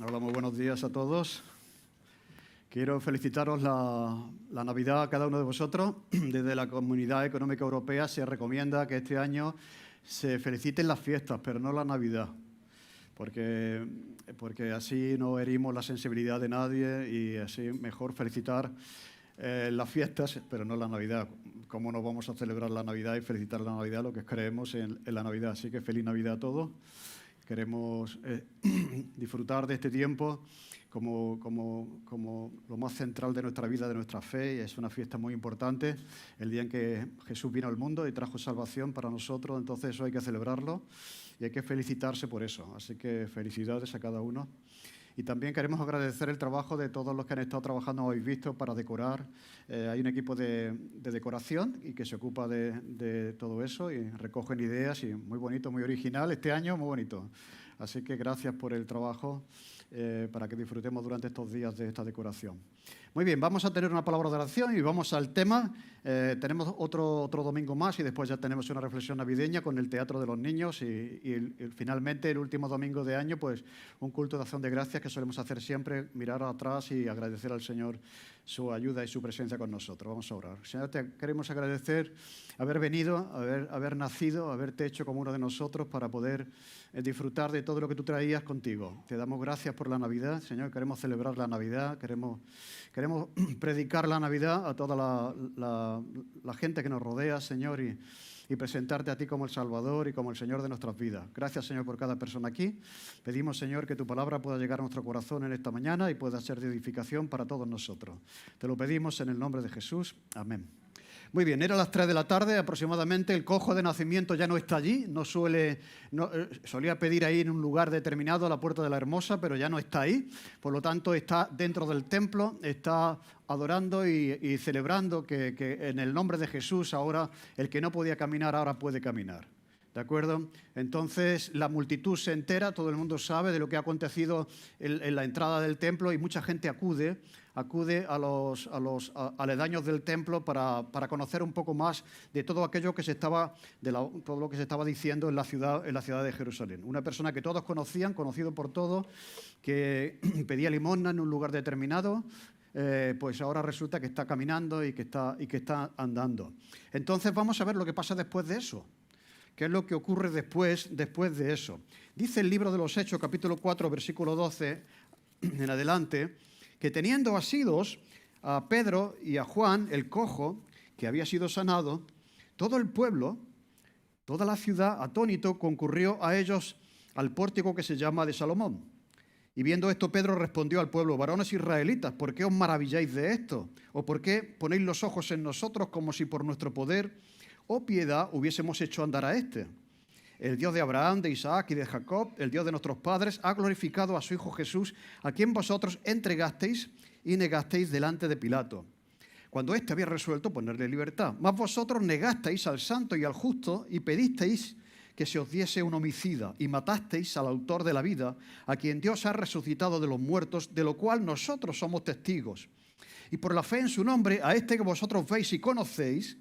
Hola, muy buenos días a todos. Quiero felicitaros la Navidad a cada uno de vosotros. Desde la Comunidad Económica Europea se recomienda que este año se feliciten las fiestas, pero no la Navidad, porque así no herimos la sensibilidad de nadie y así mejor felicitar las fiestas, pero no la Navidad. ¿Cómo no vamos a celebrar la Navidad y felicitar la Navidad, lo que creemos en la Navidad? Así que feliz Navidad a todos. Queremos disfrutar de este tiempo como lo más central de nuestra vida, de nuestra fe. Y es una fiesta muy importante, el día en que Jesús vino al mundo y trajo salvación para nosotros. Entonces eso hay que celebrarlo y hay que felicitarse por eso. Así que felicidades a cada uno. Y también queremos agradecer el trabajo de todos los que han estado trabajando, habéis visto, para decorar. Hay un equipo de decoración y que se ocupa de todo eso y recogen ideas, y muy bonito, muy original este año, muy bonito. Así que gracias por el trabajo para que disfrutemos durante estos días de esta decoración. Muy bien, vamos a tener una palabra de oración y vamos al tema. Tenemos otro domingo más y después ya tenemos una reflexión navideña con el Teatro de los Niños y finalmente el último domingo de año, pues un culto de acción de gracias que solemos hacer siempre, mirar atrás y agradecer al Señor su ayuda y su presencia con nosotros. Vamos a orar. Señor, te queremos agradecer haber venido, haber nacido, haberte hecho como uno de nosotros para poder disfrutar de todo lo que tú traías contigo. Te damos gracias por la Navidad, Señor. Queremos celebrar la Navidad, queremos predicar la Navidad a toda la gente que nos rodea, Señor, y presentarte a ti como el Salvador y como el Señor de nuestras vidas. Gracias, Señor, por cada persona aquí. Pedimos, Señor, que tu palabra pueda llegar a nuestro corazón en esta mañana y pueda ser de edificación para todos nosotros. Te lo pedimos en el nombre de Jesús. Amén. Muy bien, era las 3 de la tarde aproximadamente. El cojo de nacimiento ya no está allí. Solía pedir ahí en un lugar determinado a la Puerta de la Hermosa, pero ya no está ahí. Por lo tanto, está dentro del templo, está adorando y celebrando que en el nombre de Jesús ahora el que no podía caminar ahora puede caminar. ¿De acuerdo? Entonces la multitud se entera, todo el mundo sabe de lo que ha acontecido en la entrada del templo y mucha gente acude a los aledaños del templo para conocer un poco más de todo aquello que todo lo que se estaba diciendo en la ciudad de Jerusalén. Una persona que todos conocían, conocido por todos, que pedía limosna en un lugar determinado, pues ahora resulta que está caminando y que está andando. Entonces vamos a ver lo que pasa después de eso. ¿Qué es lo que ocurre después de eso? Dice el libro de los Hechos, capítulo 4, versículo 12, en adelante, que teniendo asidos a Pedro y a Juan, el cojo, que había sido sanado, todo el pueblo, toda la ciudad, atónito, concurrió a ellos al pórtico que se llama de Salomón. Y viendo esto, Pedro respondió al pueblo: varones israelitas, ¿por qué os maravilláis de esto? ¿O por qué ponéis los ojos en nosotros como si por nuestro poder o piedad hubiésemos hecho andar a este? El Dios de Abraham, de Isaac y de Jacob, el Dios de nuestros padres, ha glorificado a su Hijo Jesús, a quien vosotros entregasteis y negasteis delante de Pilato, cuando éste había resuelto ponerle libertad. Mas vosotros negasteis al santo y al justo y pedisteis que se os diese un homicida y matasteis al autor de la vida, a quien Dios ha resucitado de los muertos, de lo cual nosotros somos testigos. Y por la fe en su nombre, a este que vosotros veis y conocéis,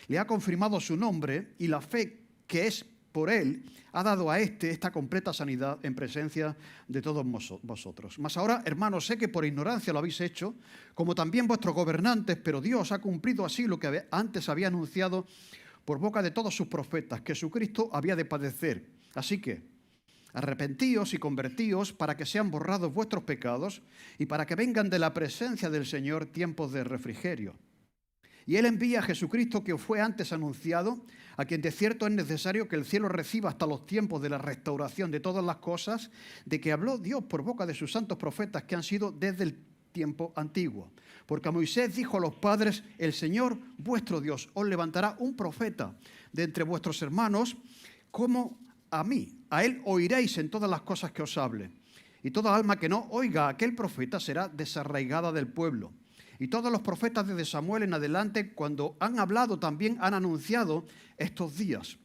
le ha confirmado su nombre, y la fe que es por él ha dado a esta completa sanidad en presencia de todos vosotros. Mas ahora, hermanos, sé que por ignorancia lo habéis hecho, como también vuestros gobernantes, pero Dios ha cumplido así lo que antes había anunciado por boca de todos sus profetas, que Jesucristo había de padecer. Así que arrepentíos y convertíos para que sean borrados vuestros pecados y para que vengan de la presencia del Señor tiempos de refrigerio. Y Él envía a Jesucristo, que os fue antes anunciado, a quien de cierto es necesario que el cielo reciba hasta los tiempos de la restauración de todas las cosas, de que habló Dios por boca de sus santos profetas que han sido desde el tiempo antiguo. Porque a Moisés dijo a los padres: el Señor vuestro Dios os levantará un profeta de entre vuestros hermanos como a mí. A él oiréis en todas las cosas que os hable. Y toda alma que no oiga a aquel profeta será desarraigada del pueblo. Y todos los profetas desde Samuel en adelante, cuando han hablado, también han anunciado estos días.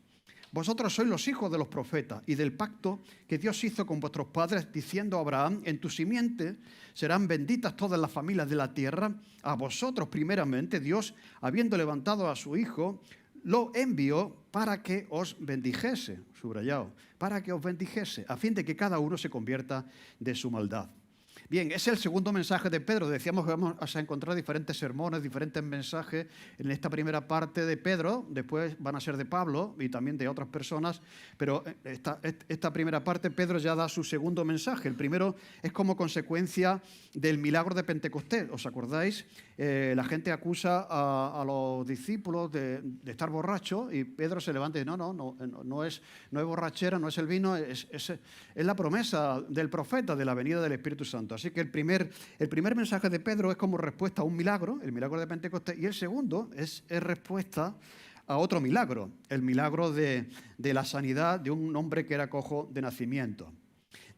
Vosotros sois los hijos de los profetas y del pacto que Dios hizo con vuestros padres, diciendo a Abraham: en tu simiente serán benditas todas las familias de la tierra. A vosotros primeramente Dios, habiendo levantado a su Hijo, lo envió para que os bendijese, subrayado, para que os bendijese, a fin de que cada uno se convierta de su maldad. Bien, es el segundo mensaje de Pedro. Decíamos que vamos a encontrar diferentes sermones, diferentes mensajes en esta primera parte de Pedro. Después van a ser de Pablo y también de otras personas. Pero esta primera parte, Pedro ya da su segundo mensaje. El primero es como consecuencia del milagro de Pentecostés. ¿Os acordáis? La gente acusa a los discípulos de estar borrachos y Pedro se levanta y dice, no es borrachera, no es el vino, es la promesa del profeta de la venida del Espíritu Santo. Así que el primer mensaje de Pedro es como respuesta a un milagro, el milagro de Pentecostés, y el segundo es respuesta a otro milagro, el milagro de la sanidad de un hombre que era cojo de nacimiento.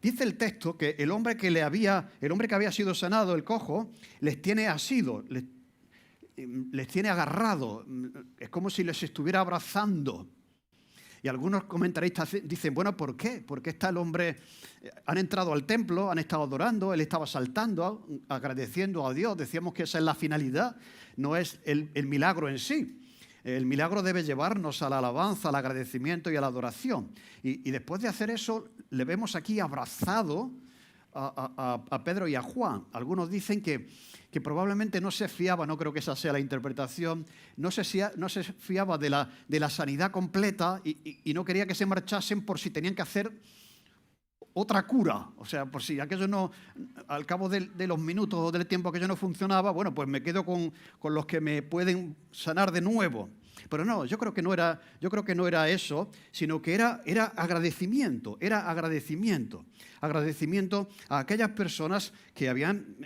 Dice el texto que el hombre que había sido sanado, el cojo, les tiene asido, les tiene agarrado, es como si les estuviera abrazando. Y algunos comentaristas dicen, bueno, ¿por qué? Porque está el hombre, han entrado al templo, han estado adorando, él estaba saltando, agradeciendo a Dios. Decíamos que esa es la finalidad, no es el milagro en sí. El milagro debe llevarnos a la alabanza, al agradecimiento y a la adoración. Y después de hacer eso, le vemos aquí abrazado a Pedro y a Juan. Algunos dicen que probablemente no se fiaba, no creo que esa sea la interpretación, no se fiaba de la sanidad completa y no quería que se marchasen por si tenían que hacer otra cura. O sea, por si aquello no, al cabo de los minutos o del tiempo aquello no funcionaba, bueno, pues me quedo con los que me pueden sanar de nuevo. Pero no, yo creo que no era eso, sino que era agradecimiento, agradecimiento a aquellas personas que habían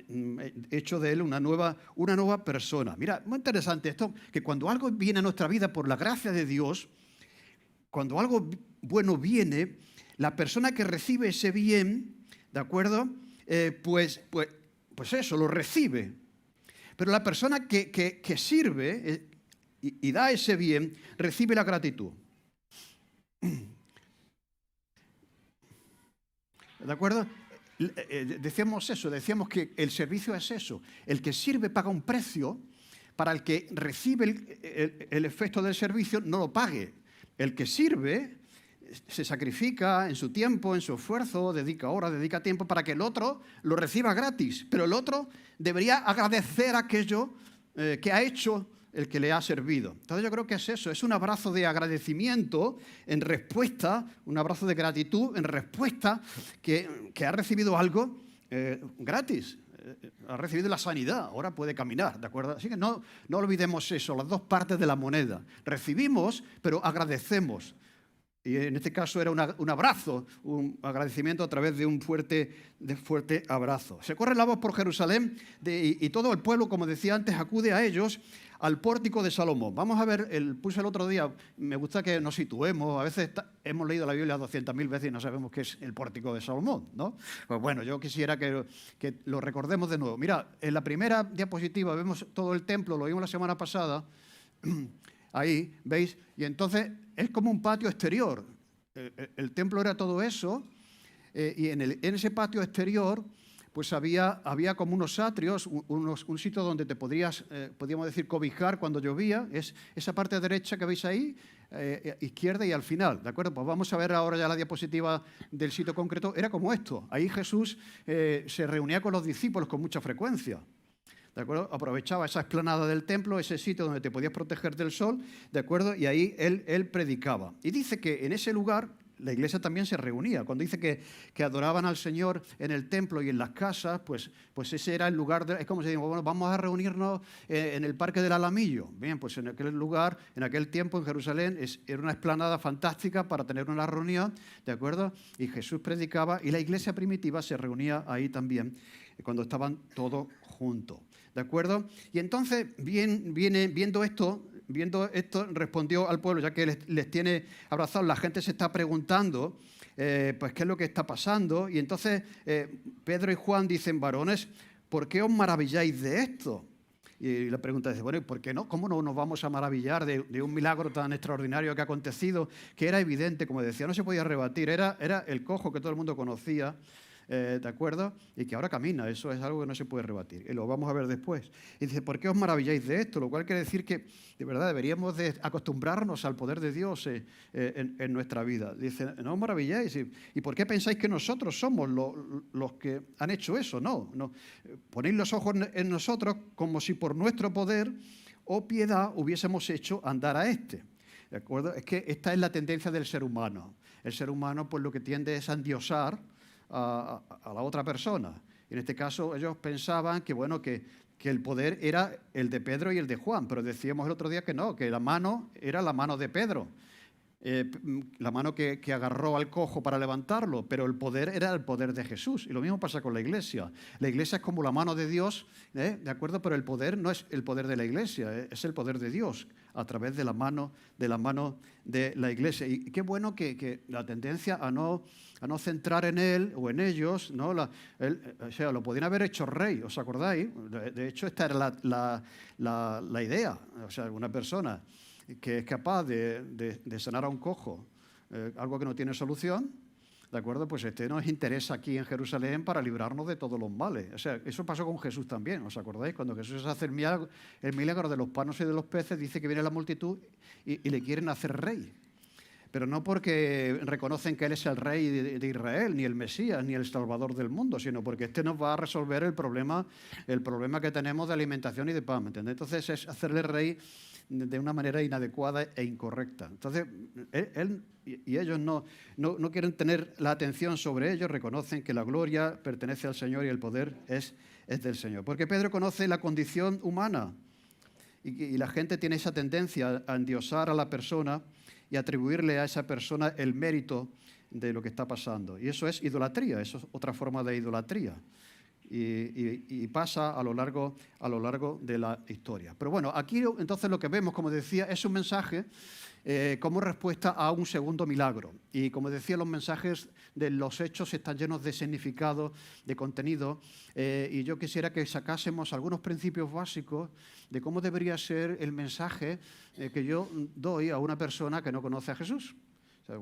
hecho de él una nueva persona. Mira, muy interesante esto, que cuando algo viene a nuestra vida por la gracia de Dios, cuando algo bueno viene, la persona que recibe ese bien, ¿de acuerdo? Pues eso, lo recibe. Pero la persona que sirve y da ese bien, recibe la gratitud. ¿De acuerdo? Decíamos que el servicio es eso. El que sirve paga un precio para el que recibe el efecto del servicio no lo pague. El que sirve se sacrifica en su tiempo, en su esfuerzo, dedica horas, dedica tiempo para que el otro lo reciba gratis. Pero el otro debería agradecer aquello que ha hecho el que le ha servido. Entonces yo creo que es eso, es un abrazo de agradecimiento en respuesta, un abrazo de gratitud en respuesta que ha recibido algo gratis. Ha recibido la sanidad, ahora puede caminar, ¿de acuerdo? Así que no olvidemos eso, las dos partes de la moneda. Recibimos, pero agradecemos. Y en este caso era un abrazo, un agradecimiento a través de un fuerte abrazo. Se corre la voz por Jerusalén y todo el pueblo, como decía antes, acude a ellos al pórtico de Salomón. Vamos a ver, puse el otro día, me gusta que nos situemos, a veces hemos leído la Biblia 200.000 veces y no sabemos qué es el pórtico de Salomón, ¿no? Pues bueno, yo quisiera que lo recordemos de nuevo. Mira, en la primera diapositiva vemos todo el templo, lo vimos la semana pasada, ahí, ¿veis? Y entonces es como un patio exterior. El templo era todo eso y en ese patio exterior pues había como unos atrios, un sitio donde te podríamos decir, cobijar cuando llovía. Es esa parte derecha que veis ahí, izquierda y al final, ¿de acuerdo? Pues vamos a ver ahora ya la diapositiva del sitio concreto. Era como esto. Ahí Jesús se reunía con los discípulos con mucha frecuencia. ¿De acuerdo? Aprovechaba esa explanada del templo, ese sitio donde te podías proteger del sol, ¿de acuerdo? Y ahí él predicaba. Y dice que en ese lugar la iglesia también se reunía. Cuando dice que adoraban al Señor en el templo y en las casas, pues ese era el lugar, es como si decimos, bueno, vamos a reunirnos en el Parque del Alamillo. Bien, pues en aquel lugar, en aquel tiempo en Jerusalén, era una explanada fantástica para tener una reunión, ¿de acuerdo? Y Jesús predicaba y la iglesia primitiva se reunía ahí también, cuando estaban todos juntos. ¿De acuerdo? Y entonces, viendo esto, respondió al pueblo, ya que les tiene abrazados, la gente se está preguntando, pues, ¿qué es lo que está pasando? Y entonces Pedro y Juan dicen, varones, ¿por qué os maravilláis de esto? Y la pregunta es, bueno, ¿y por qué no? ¿Cómo no nos vamos a maravillar de un milagro tan extraordinario que ha acontecido? Que era evidente, como decía, no se podía rebatir, era el cojo que todo el mundo conocía. ¿de acuerdo? Y que ahora camina, eso es algo que no se puede rebatir. Y lo vamos a ver después. Y dice, ¿por qué os maravilláis de esto? Lo cual quiere decir que, de verdad, deberíamos de acostumbrarnos al poder de Dios en nuestra vida. Dice, no os maravilláis. ¿Y por qué pensáis que nosotros somos los que han hecho eso? No. Ponéis los ojos en nosotros como si por nuestro poder o piedad hubiésemos hecho andar a este. ¿De acuerdo? Es que esta es la tendencia del ser humano. El ser humano, pues, lo que tiende es a endiosar a la otra persona. En este caso, ellos pensaban que, bueno, que el poder era el de Pedro y el de Juan, pero decíamos el otro día que no, que la mano era la mano de Pedro, la mano que agarró al cojo para levantarlo, pero el poder era el poder de Jesús. Y lo mismo pasa con la iglesia. La iglesia es como la mano de Dios, ¿de acuerdo? Pero el poder no es el poder de la iglesia, es el poder de Dios a través de la mano de la iglesia. Y qué bueno que la tendencia a no centrar en él o en ellos, ¿no? O sea, lo podían haber hecho rey, ¿os acordáis? De hecho, esta era la idea. O sea, una persona que es capaz de sanar a un cojo, algo que no tiene solución, ¿de acuerdo? Pues nos interesa aquí en Jerusalén para librarnos de todos los males. O sea, eso pasó con Jesús también, ¿os acordáis? Cuando Jesús hace el milagro de los panes y de los peces, dice que viene la multitud y le quieren hacer rey. Pero no porque reconocen que Él es el rey de Israel, ni el Mesías, ni el Salvador del mundo, sino porque nos va a resolver el problema que tenemos de alimentación y de pan, ¿me entiendes? Entonces es hacerle rey de una manera inadecuada e incorrecta. Entonces, él y ellos no quieren tener la atención sobre ellos, reconocen que la gloria pertenece al Señor y el poder es del Señor. Porque Pedro conoce la condición humana y la gente tiene esa tendencia a endiosar a la persona y atribuirle a esa persona el mérito de lo que está pasando. Y eso es idolatría, eso es otra forma de idolatría. Y pasa a lo largo de la historia. Pero bueno, aquí entonces lo que vemos, como decía, es un mensaje como respuesta a un segundo milagro. Y como decía, los mensajes de los hechos están llenos de significado, de contenido, y yo quisiera que sacásemos algunos principios básicos de cómo debería ser el mensaje que yo doy a una persona que no conoce a Jesús. O sea,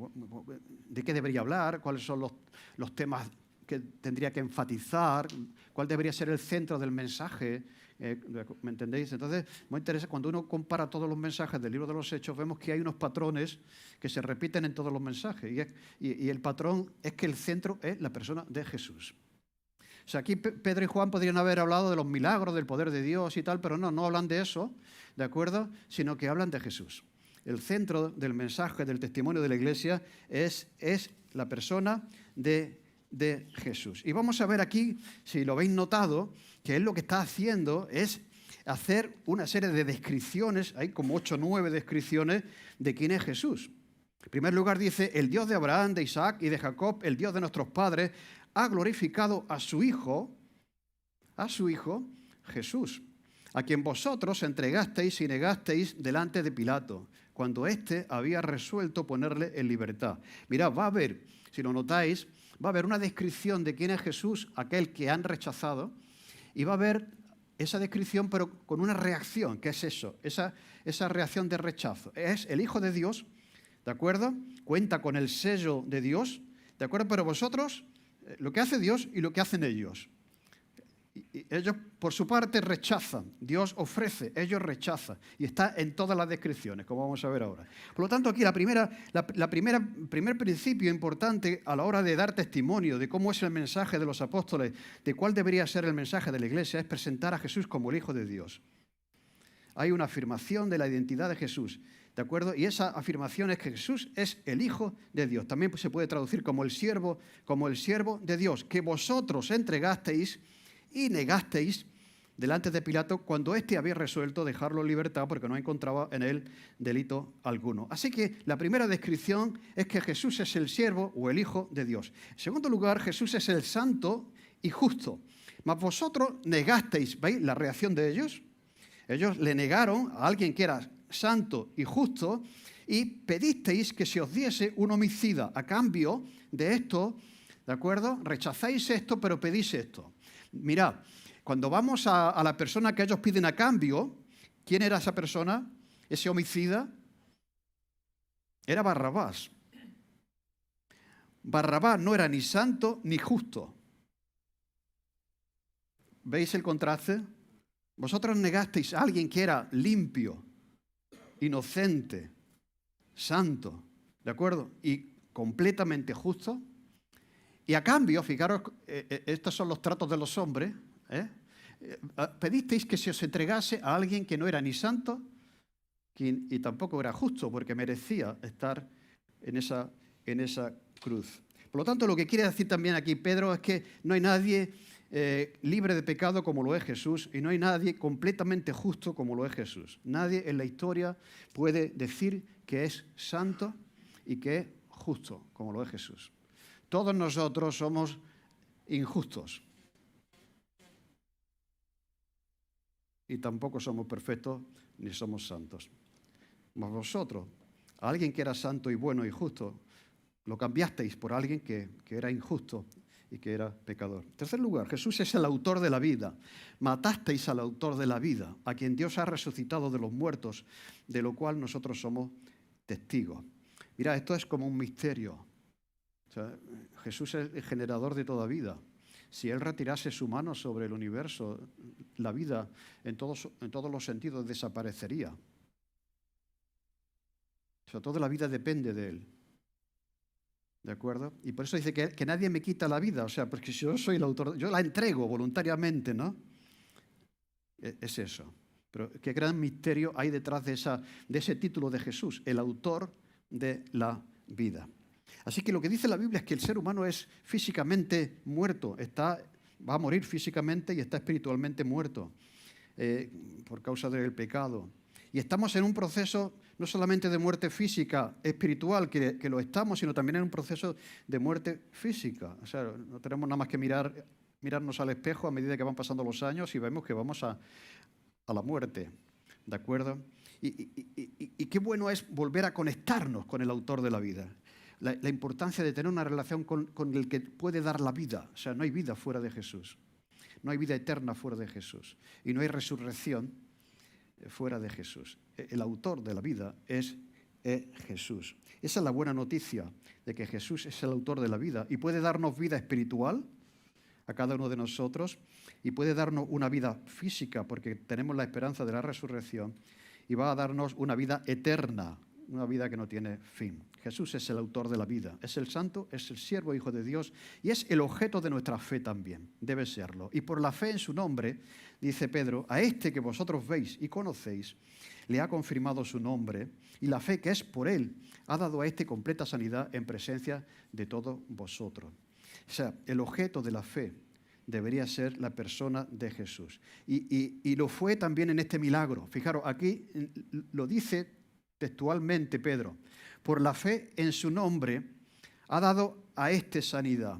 ¿de qué debería hablar? ¿Cuáles son los temas que tendría que enfatizar? ¿Cuál debería ser el centro del mensaje? ¿Me entendéis? Entonces, muy interesante, cuando uno compara todos los mensajes del libro de los Hechos, vemos que hay unos patrones que se repiten en todos los mensajes. Y el patrón es que el centro es la persona de Jesús. O sea, aquí Pedro y Juan podrían haber hablado de los milagros, del poder de Dios y tal, pero no hablan de eso, ¿de acuerdo? Sino que hablan de Jesús. El centro del mensaje, del testimonio de la Iglesia es la persona de Jesús. Y vamos a ver aquí, si lo habéis notado, que él lo que está haciendo es hacer una serie de descripciones, hay como 8 o 9 descripciones de quién es Jesús. En primer lugar dice, el Dios de Abraham, de Isaac y de Jacob, el Dios de nuestros padres, ha glorificado a su Hijo Jesús, a quien vosotros entregasteis y negasteis delante de Pilato, cuando éste había resuelto ponerle en libertad. Mirad, va a haber, si lo notáis, va a haber una descripción de quién es Jesús, aquel que han rechazado, y va a haber esa descripción, pero con una reacción. ¿Qué es eso? Esa reacción de rechazo. Es el Hijo de Dios, ¿de acuerdo? Cuenta con el sello de Dios, ¿de acuerdo? Pero vosotros, lo que hace Dios y lo que hacen ellos. Y ellos, por su parte, rechazan. Dios ofrece, ellos rechazan. Y está en todas las descripciones, como vamos a ver ahora. Por lo tanto, aquí primer principio importante a la hora de dar testimonio de cómo es el mensaje de los apóstoles, de cuál debería ser el mensaje de la Iglesia, es presentar a Jesús como el Hijo de Dios. Hay una afirmación de la identidad de Jesús, ¿de acuerdo? Y esa afirmación es que Jesús es el Hijo de Dios. También se puede traducir como el siervo de Dios, que vosotros entregasteis y negasteis delante de Pilato cuando éste había resuelto dejarlo en libertad porque no encontraba en él delito alguno. Así que la primera descripción es que Jesús es el siervo o el Hijo de Dios. En segundo lugar, Jesús es el santo y justo. Mas vosotros negasteis, ¿veis la reacción de ellos? Ellos le negaron a alguien que era santo y justo y pedisteis que se os diese un homicida. A cambio de esto, ¿de acuerdo? Rechazáis esto, pero pedís esto. Mirad, cuando vamos a la persona que ellos piden a cambio, ¿quién era esa persona? Ese homicida era Barrabás. Barrabás no era ni santo ni justo. ¿Veis el contraste? Vosotros negasteis a alguien que era limpio, inocente, santo, ¿de acuerdo? Y completamente justo. Y a cambio, fijaros, estos son los tratos de los hombres, pedisteis que se os entregase a alguien que no era ni santo y tampoco era justo, porque merecía estar en esa cruz. Por lo tanto, lo que quiere decir también aquí Pedro es que no hay nadie libre de pecado como lo es Jesús, y no hay nadie completamente justo como lo es Jesús. Nadie en la historia puede decir que es santo y que es justo como lo es Jesús. Todos nosotros somos injustos y tampoco somos perfectos ni somos santos. Mas vosotros, a alguien que era santo y bueno y justo, lo cambiasteis por alguien que era injusto y que era pecador. En tercer lugar, Jesús es el autor de la vida. Matasteis al autor de la vida, a quien Dios ha resucitado de los muertos, de lo cual nosotros somos testigos. Mira, esto es como un misterio. O sea, Jesús es el generador de toda vida. Si Él retirase su mano sobre el universo, la vida en todos los sentidos desaparecería. O sea, toda la vida depende de Él. ¿De acuerdo? Y por eso dice que nadie me quita la vida. O sea, porque si yo soy el autor, yo la entrego voluntariamente, ¿no? Es eso. Pero qué gran misterio hay detrás de ese título de Jesús, el autor de la vida. Así que lo que dice la Biblia es que el ser humano es físicamente muerto, va a morir físicamente y está espiritualmente muerto por causa del pecado. Y estamos en un proceso no solamente de muerte física, espiritual, que lo estamos, sino también en un proceso de muerte física. O sea, no tenemos nada más que mirarnos al espejo a medida que van pasando los años y vemos que vamos a la muerte, ¿de acuerdo? Y qué bueno es volver a conectarnos con el autor de la vida. La importancia de tener una relación con el que puede dar la vida. O sea, no hay vida fuera de Jesús. No hay vida eterna fuera de Jesús. Y no hay resurrección fuera de Jesús. El autor de la vida es Jesús. Esa es la buena noticia, de que Jesús es el autor de la vida y puede darnos vida espiritual a cada uno de nosotros y puede darnos una vida física porque tenemos la esperanza de la resurrección y va a darnos una vida eterna, una vida que no tiene fin. Jesús es el autor de la vida, es el santo, es el siervo hijo de Dios y es el objeto de nuestra fe también, debe serlo. Y por la fe en su nombre, dice Pedro, a este que vosotros veis y conocéis, le ha confirmado su nombre y la fe que es por él ha dado a este completa sanidad en presencia de todos vosotros. O sea, el objeto de la fe debería ser la persona de Jesús. Y lo fue también en este milagro. Fijaros, aquí lo dice textualmente Pedro. Por la fe en su nombre ha dado a este sanidad.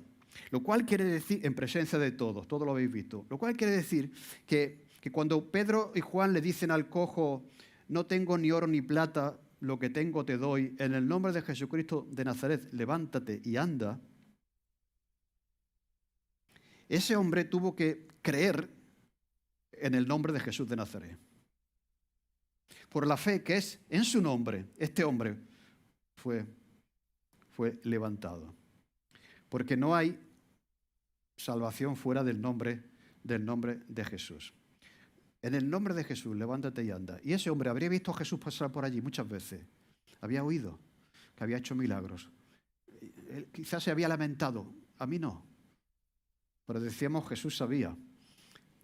Lo cual quiere decir, en presencia de todos lo habéis visto, lo cual quiere decir que cuando Pedro y Juan le dicen al cojo, no tengo ni oro ni plata, lo que tengo te doy, en el nombre de Jesucristo de Nazaret, levántate y anda, ese hombre tuvo que creer en el nombre de Jesús de Nazaret. Por la fe que es en su nombre, este hombre fue levantado. Porque no hay salvación fuera del nombre de Jesús. En el nombre de Jesús, levántate y anda. Y ese hombre habría visto a Jesús pasar por allí muchas veces. Había oído que había hecho milagros. Él quizás se había lamentado. A mí no. Pero decíamos, Jesús sabía.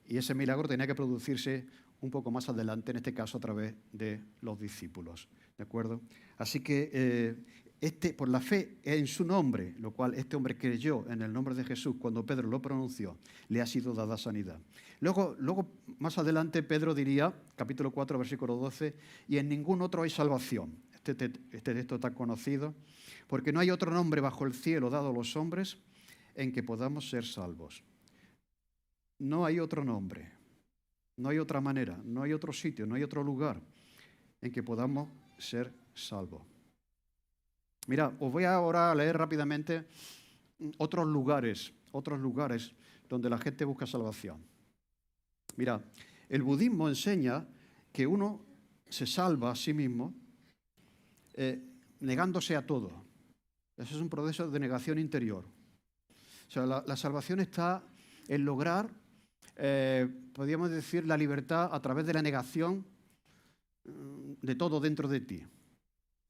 Y ese milagro tenía que producirse un poco más adelante, en este caso a través de los discípulos. ¿De acuerdo? Así que por la fe en su nombre, lo cual este hombre creyó en el nombre de Jesús, cuando Pedro lo pronunció, le ha sido dada sanidad. Luego más adelante, Pedro diría, capítulo 4, versículo 12, y en ningún otro hay salvación. Este texto tan conocido, porque no hay otro nombre bajo el cielo dado a los hombres en que podamos ser salvos. No hay otro nombre, no hay otra manera, no hay otro sitio, no hay otro lugar en que podamos ser salvos. Mira, os voy ahora a leer rápidamente otros lugares donde la gente busca salvación. Mira, el budismo enseña que uno se salva a sí mismo negándose a todo. Ese es un proceso de negación interior. O sea, la salvación está en lograr podríamos decir, la libertad a través de la negación de todo dentro de ti.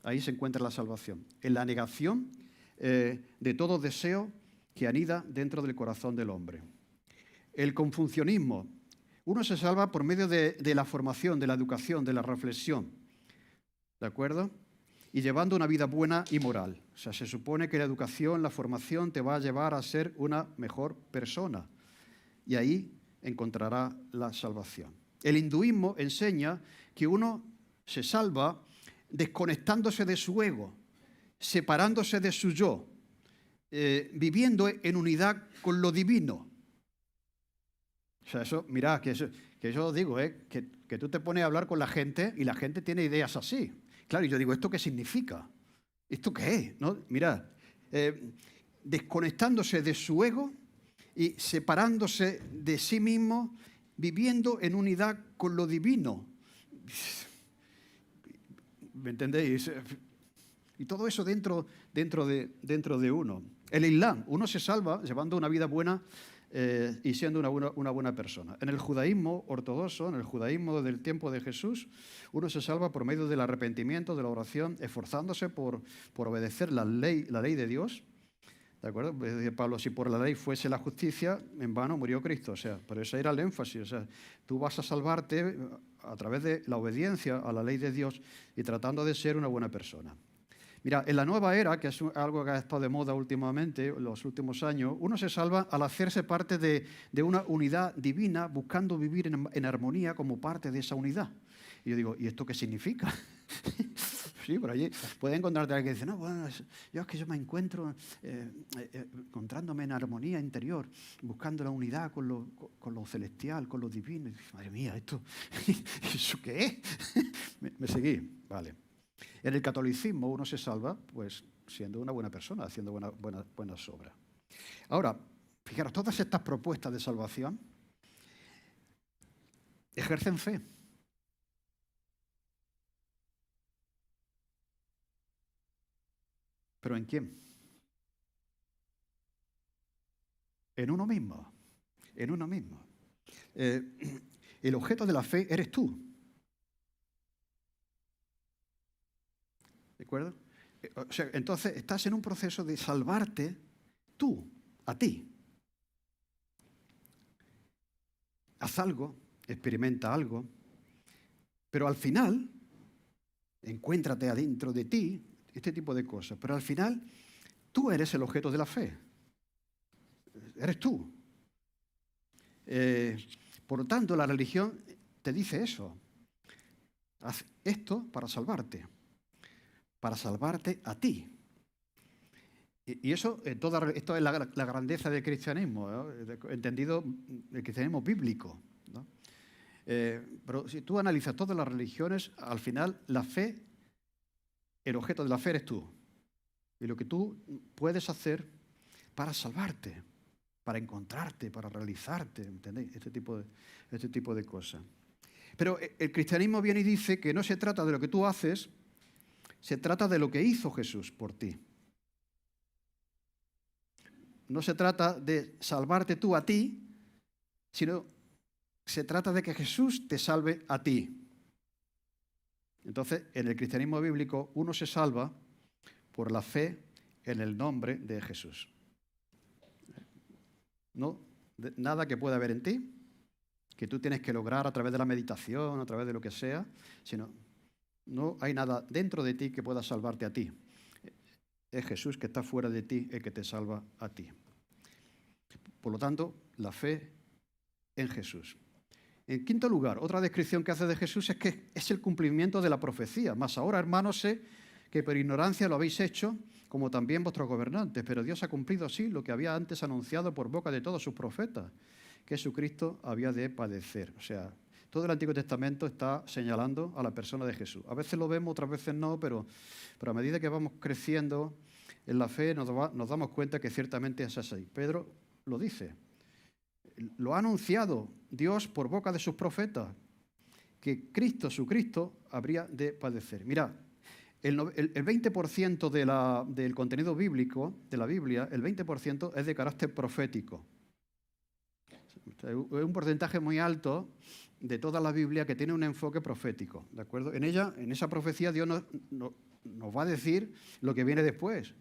Ahí se encuentra la salvación. En la negación de todo deseo que anida dentro del corazón del hombre. El confucionismo. Uno se salva por medio de la formación, de la educación, de la reflexión. ¿De acuerdo? Y llevando una vida buena y moral. O sea, se supone que la educación, la formación te va a llevar a ser una mejor persona. Y ahí encontrará la salvación. El hinduismo enseña que uno se salva desconectándose de su ego, separándose de su yo, viviendo en unidad con lo divino. O sea, eso, mirad, que yo os digo, que tú te pones a hablar con la gente y la gente tiene ideas así. Claro, y yo digo, ¿esto qué significa? ¿Esto qué es? ¿No? Mirad, desconectándose de su ego y separándose de sí mismo, viviendo en unidad con lo divino. ¿Me entendéis? Y todo eso dentro de uno. El Islam, uno se salva llevando una vida buena y siendo una buena persona. En el judaísmo ortodoxo, en el judaísmo del tiempo de Jesús, uno se salva por medio del arrepentimiento, de la oración, esforzándose por obedecer la ley de Dios. ¿De acuerdo? Dice Pablo, si por la ley fuese la justicia, en vano murió Cristo. O sea, pero ese era el énfasis. O sea, tú vas a salvarte a través de la obediencia a la ley de Dios y tratando de ser una buena persona. Mira, en la nueva era, que es algo que ha estado de moda últimamente, los últimos años, uno se salva al hacerse parte de una unidad divina, buscando vivir en armonía como parte de esa unidad. Y yo digo, ¿y esto qué significa? Sí, por allí puede encontrarte alguien que dice, no, bueno, yo me encuentro encontrándome en armonía interior, buscando la unidad con lo celestial, con lo divino. Y dice, madre mía, ¿eso qué es? me seguí, vale. En el catolicismo uno se salva pues siendo una buena persona, haciendo buenas obras. Ahora, fijaros, todas estas propuestas de salvación ejercen fe. ¿Pero en quién? En uno mismo. En uno mismo. El objeto de la fe eres tú. ¿De acuerdo? O sea, entonces estás en un proceso de salvarte tú, a ti. Haz algo, experimenta algo, pero al final, encuéntrate adentro de ti, este tipo de cosas, pero al final tú eres el objeto de la fe. Eres tú. Por lo tanto, la religión te dice eso. Haz esto para salvarte a ti. Y eso, esto es la grandeza del cristianismo, ¿no? Entendido el cristianismo bíblico, ¿no? Pero si tú analizas todas las religiones, al final la fe, el objeto de la fe eres tú. Y lo que tú puedes hacer para salvarte, para encontrarte, para realizarte, ¿entendéis? Este tipo de cosas. Pero el cristianismo viene y dice que no se trata de lo que tú haces, se trata de lo que hizo Jesús por ti. No se trata de salvarte tú a ti, sino se trata de que Jesús te salve a ti. Entonces, en el cristianismo bíblico, uno se salva por la fe en el nombre de Jesús. No, nada que pueda haber en ti, que tú tienes que lograr a través de la meditación, a través de lo que sea, sino no hay nada dentro de ti que pueda salvarte a ti. Es Jesús que está fuera de ti el que te salva a ti. Por lo tanto, la fe en Jesús. En quinto lugar, otra descripción que hace de Jesús es que es el cumplimiento de la profecía. Mas ahora, hermanos, sé que por ignorancia lo habéis hecho, como también vuestros gobernantes, pero Dios ha cumplido así lo que había antes anunciado por boca de todos sus profetas, que Jesucristo había de padecer. O sea, todo el Antiguo Testamento está señalando a la persona de Jesús. A veces lo vemos, otras veces no, pero a medida que vamos creciendo en la fe nos damos cuenta que ciertamente es así. Pedro lo dice. Lo ha anunciado Dios por boca de sus profetas, que su Cristo, habría de padecer. Mirad, el 20% del contenido bíblico de la Biblia, el 20% es de carácter profético. Es un porcentaje muy alto de toda la Biblia que tiene un enfoque profético, ¿de acuerdo? En ella, en esa profecía, Dios nos va a decir lo que viene después.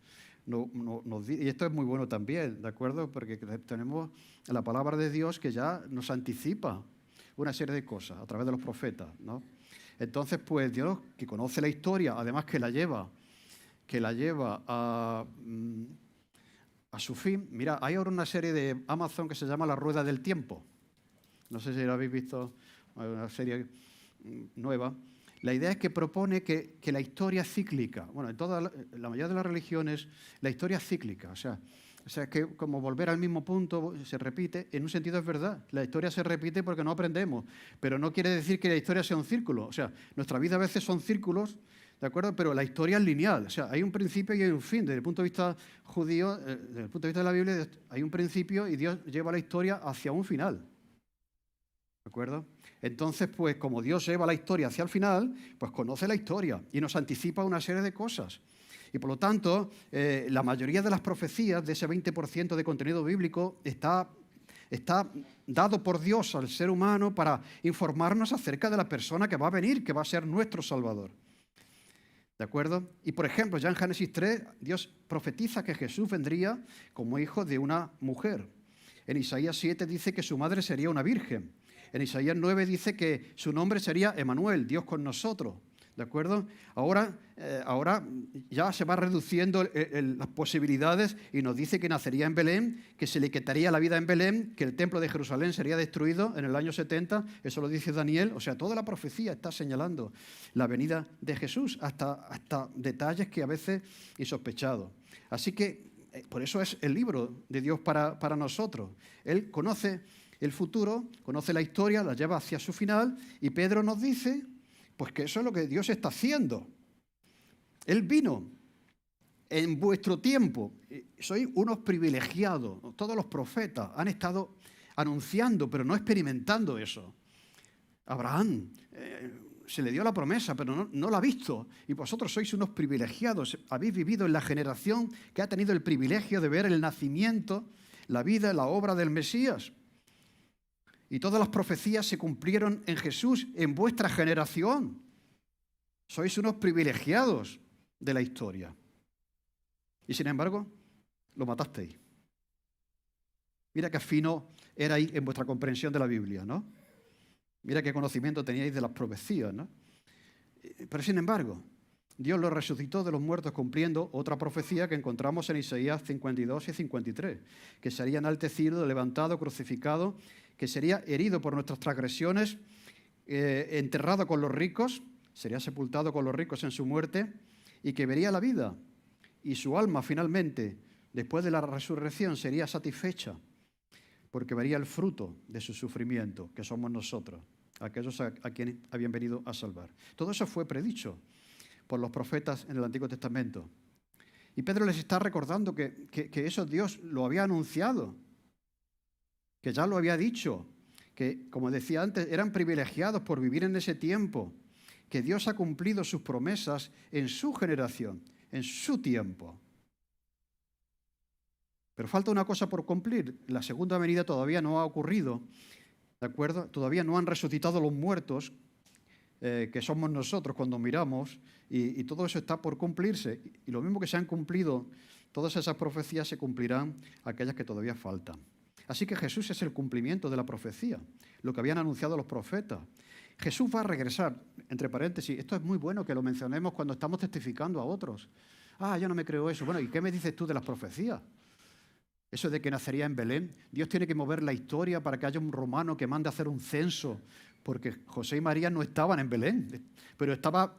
Y esto es muy bueno también, ¿de acuerdo? Porque tenemos la palabra de Dios que ya nos anticipa una serie de cosas a través de los profetas, ¿no? Entonces, pues Dios, que conoce la historia, además que la lleva a su fin. Mira, hay ahora una serie de Amazon que se llama La Rueda del Tiempo. No sé si la habéis visto, una serie nueva. La idea es que propone que la historia es cíclica. Bueno, en la mayoría de las religiones la historia es cíclica. O sea, es que como volver al mismo punto se repite. En un sentido es verdad. La historia se repite porque no aprendemos. Pero no quiere decir que la historia sea un círculo. O sea, nuestra vida a veces son círculos, ¿de acuerdo? Pero la historia es lineal. O sea, hay un principio y hay un fin. Desde el punto de vista judío, desde el punto de vista de la Biblia, hay un principio y Dios lleva la historia hacia un final. ¿De acuerdo? Entonces, pues como Dios lleva la historia hacia el final, pues conoce la historia y nos anticipa una serie de cosas. Y por lo tanto, la mayoría de las profecías, de ese 20% de contenido bíblico, está dado por Dios al ser humano para informarnos acerca de la persona que va a venir, que va a ser nuestro Salvador. ¿De acuerdo? Y por ejemplo, ya en Génesis 3, Dios profetiza que Jesús vendría como hijo de una mujer. En Isaías 7 dice que su madre sería una virgen. En Isaías 9 dice que su nombre sería Emanuel, Dios con nosotros. ¿De acuerdo? Ahora ya se va reduciendo las posibilidades y nos dice que nacería en Belén, que se le quitaría la vida en Belén, que el templo de Jerusalén sería destruido en el año 70. Eso lo dice Daniel. O sea, toda la profecía está señalando la venida de Jesús, hasta detalles que a veces insospechados. Así que por eso es el libro de Dios para nosotros. Él conoce el futuro, conoce la historia, la lleva hacia su final, y Pedro nos dice pues que eso es lo que Dios está haciendo. Él vino en vuestro tiempo. Sois unos privilegiados. Todos los profetas han estado anunciando, pero no experimentando eso. Abraham se le dio la promesa, pero no la ha visto. Y vosotros sois unos privilegiados. Habéis vivido en la generación que ha tenido el privilegio de ver el nacimiento, la vida, la obra del Mesías. Y todas las profecías se cumplieron en Jesús, en vuestra generación. Sois unos privilegiados de la historia. Y sin embargo, lo matasteis. Mira qué fino erais en vuestra comprensión de la Biblia, ¿no? Mira qué conocimiento teníais de las profecías, ¿no? Pero sin embargo, Dios lo resucitó de los muertos cumpliendo otra profecía que encontramos en Isaías 52 y 53, que sería enaltecido, levantado, crucificado, que sería herido por nuestras transgresiones, enterrado con los ricos, sería sepultado con los ricos en su muerte, y que vería la vida. Y su alma finalmente, después de la resurrección, sería satisfecha, porque vería el fruto de su sufrimiento, que somos nosotros, aquellos a quienes habían venido a salvar. Todo eso fue predicho por los profetas en el Antiguo Testamento. Y Pedro les está recordando que eso Dios lo había anunciado, que ya lo había dicho, que, como decía antes, eran privilegiados por vivir en ese tiempo, que Dios ha cumplido sus promesas en su generación, en su tiempo. Pero falta una cosa por cumplir. La segunda venida todavía no ha ocurrido, ¿de acuerdo? Todavía no han resucitado los muertos, que somos nosotros cuando miramos, y todo eso está por cumplirse. Y lo mismo que se han cumplido, todas esas profecías se cumplirán aquellas que todavía faltan. Así que Jesús es el cumplimiento de la profecía, lo que habían anunciado los profetas. Jesús va a regresar, entre paréntesis. Esto es muy bueno que lo mencionemos cuando estamos testificando a otros. Yo no me creo eso. Bueno, ¿y qué me dices tú de las profecías? Eso de que nacería en Belén. Dios tiene que mover la historia para que haya un romano que mande a hacer un censo, porque José y María no estaban en Belén, pero estaba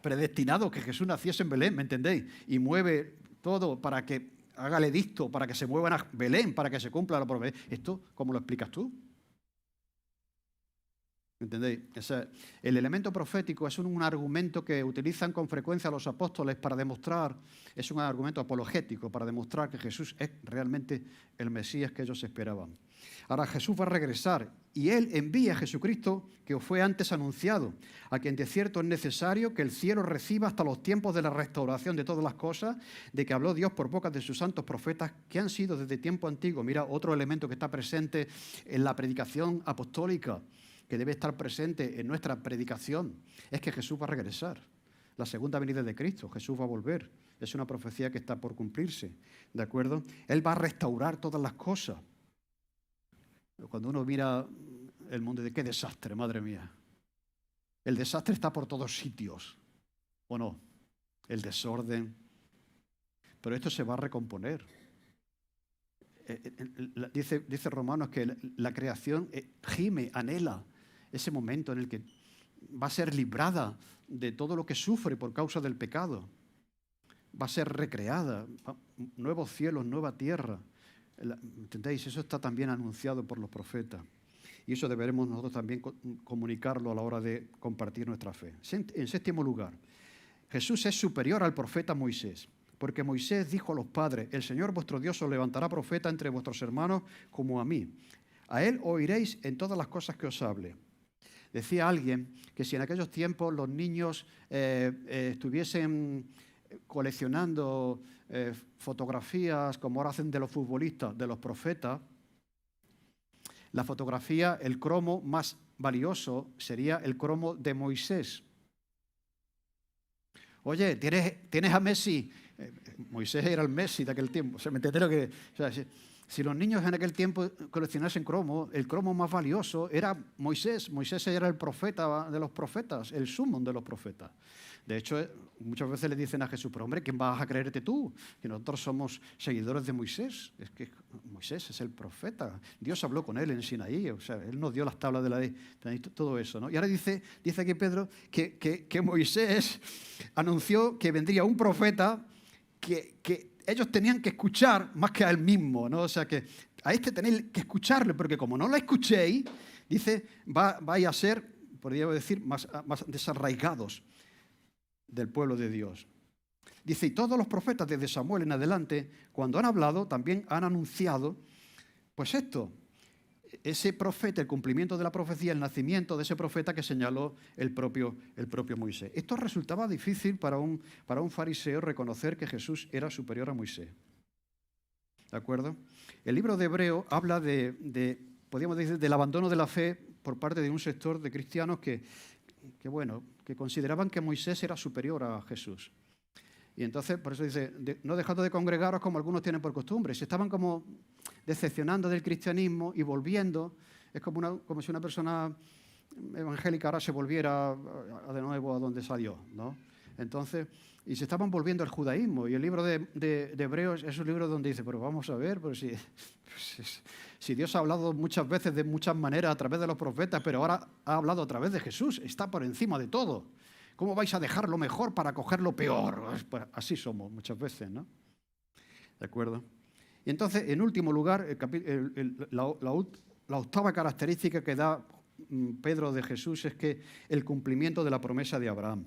predestinado que Jesús naciese en Belén, ¿me entendéis? Y mueve todo para que haga el edicto, para que se muevan a Belén, para que se cumpla la profecía. ¿Esto cómo lo explicas tú? ¿Entendéis? El elemento profético es un argumento que utilizan con frecuencia los apóstoles para demostrar, es un argumento apologético para demostrar que Jesús es realmente el Mesías que ellos esperaban. Ahora Jesús va a regresar y Él envía a Jesucristo que fue antes anunciado, a quien de cierto es necesario que el cielo reciba hasta los tiempos de la restauración de todas las cosas, de que habló Dios por boca de sus santos profetas que han sido desde tiempo antiguo. Mira, otro elemento que está presente en la predicación apostólica, que debe estar presente en nuestra predicación, es que Jesús va a regresar. La segunda venida de Cristo, Jesús va a volver. Es una profecía que está por cumplirse, ¿de acuerdo? Él va a restaurar todas las cosas. Cuando uno mira el mundo, de qué desastre, madre mía. El desastre está por todos sitios, ¿o no? El desorden. Pero esto se va a recomponer. Dice Romanos que la creación gime, anhela ese momento en el que va a ser librada de todo lo que sufre por causa del pecado. Va a ser recreada, nuevos cielos, nueva tierra. ¿Entendéis? Eso está también anunciado por los profetas. Y eso deberemos nosotros también comunicarlo a la hora de compartir nuestra fe. En séptimo lugar, Jesús es superior al profeta Moisés, porque Moisés dijo a los padres: el Señor vuestro Dios os levantará profeta entre vuestros hermanos como a mí. A él oiréis en todas las cosas que os hable. Decía alguien que si en aquellos tiempos los niños estuviesen coleccionando fotografías como ahora hacen de los futbolistas, de los profetas, la fotografía, el cromo más valioso sería el cromo de Moisés. Oye, ¿tienes a Messi? Moisés era el Messi de aquel tiempo. ¿Me entiendes lo que? O sea, si los niños en aquel tiempo coleccionasen cromo, el cromo más valioso era Moisés. Moisés era el profeta de los profetas, el sumum de los profetas. De hecho, muchas veces le dicen a Jesús: pero hombre, ¿quién vas a creerte tú? Que nosotros somos seguidores de Moisés. Es que Moisés es el profeta. Dios habló con él en Sinaí. O sea, él nos dio las tablas de la ley, todo eso, ¿no? Y ahora dice aquí Pedro que Moisés anunció que vendría un profeta que ellos tenían que escuchar más que a él mismo, ¿no? O sea, que a este tenéis que escucharle, porque como no lo escuchéis, dice, vais a ser, podría decir, más desarraigados del pueblo de Dios. Dice, y todos los profetas desde Samuel en adelante, cuando han hablado, también han anunciado, pues esto, ese profeta, el cumplimiento de la profecía, el nacimiento de ese profeta que señaló el propio Moisés. Esto resultaba difícil para un fariseo reconocer que Jesús era superior a Moisés. ¿De acuerdo? El libro de Hebreo habla podríamos decir, del abandono de la fe por parte de un sector de cristianos que consideraban que Moisés era superior a Jesús. Y entonces, por eso dice, no dejando de congregaros como algunos tienen por costumbre. Se estaban como decepcionando del cristianismo y volviendo. Es como si una persona evangélica ahora se volviera de nuevo a donde salió, ¿no? Entonces, y se estaban volviendo al judaísmo. Y el libro de Hebreos es un libro donde dice, pero vamos a ver, pero si Dios ha hablado muchas veces de muchas maneras a través de los profetas, pero ahora ha hablado a través de Jesús, está por encima de todo. ¿Cómo vais a dejar lo mejor para coger lo peor? Pues así somos muchas veces, ¿no? ¿De acuerdo? Y entonces, en último lugar, la octava característica que da Pedro de Jesús es que el cumplimiento de la promesa de Abraham.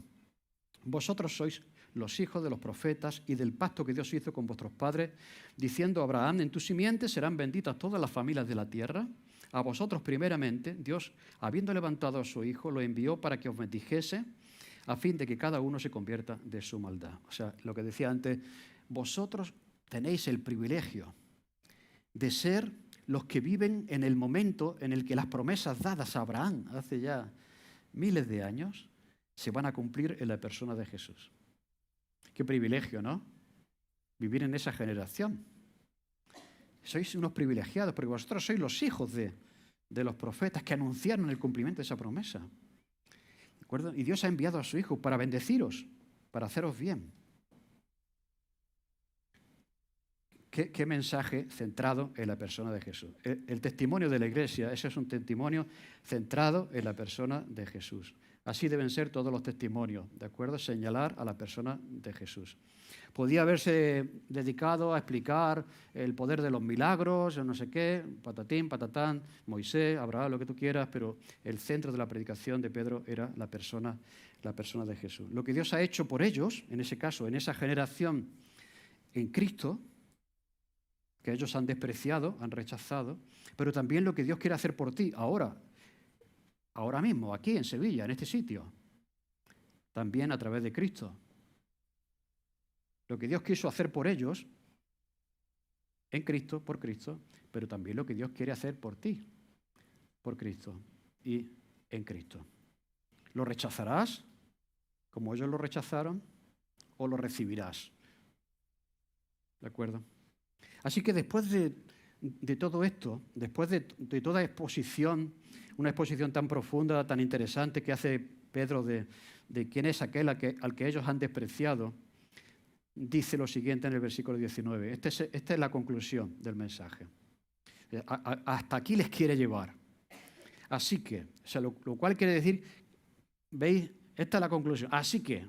Vosotros sois los hijos de los profetas y del pacto que Dios hizo con vuestros padres, diciendo a Abraham, en tu simiente serán benditas todas las familias de la tierra. A vosotros primeramente, Dios, habiendo levantado a su Hijo, lo envió para que os bendijese, a fin de que cada uno se convierta de su maldad. O sea, lo que decía antes, vosotros tenéis el privilegio de ser los que viven en el momento en el que las promesas dadas a Abraham hace ya miles de años se van a cumplir en la persona de Jesús. Qué privilegio, ¿no? Vivir en esa generación. Sois unos privilegiados porque vosotros sois los hijos de los profetas que anunciaron el cumplimiento de esa promesa. ¿De acuerdo? Y Dios ha enviado a su Hijo para bendeciros, para haceros bien. ¿Qué mensaje centrado en la persona de Jesús? El testimonio de la Iglesia, ese es un testimonio centrado en la persona de Jesús. Así deben ser todos los testimonios, ¿de acuerdo? Señalar a la persona de Jesús. Podía haberse dedicado a explicar el poder de los milagros, no sé qué, patatín, patatán, Moisés, Abraham, lo que tú quieras, pero el centro de la predicación de Pedro era la persona de Jesús. Lo que Dios ha hecho por ellos, en ese caso, en esa generación en Cristo, que ellos han despreciado, han rechazado, pero también lo que Dios quiere hacer por ti ahora mismo, aquí en Sevilla, en este sitio, también a través de Cristo. Lo que Dios quiso hacer por ellos, en Cristo, por Cristo, pero también lo que Dios quiere hacer por ti, por Cristo y en Cristo. ¿Lo rechazarás como ellos lo rechazaron o lo recibirás? ¿De acuerdo? Así que después de todo esto, después de toda exposición, una exposición tan profunda, tan interesante que hace Pedro de quién es aquel al que ellos han despreciado, dice lo siguiente en el versículo 19. Esta es la conclusión del mensaje. Hasta aquí les quiere llevar. Así que, o sea, lo cual quiere decir, ¿veis? Esta es la conclusión. Así que,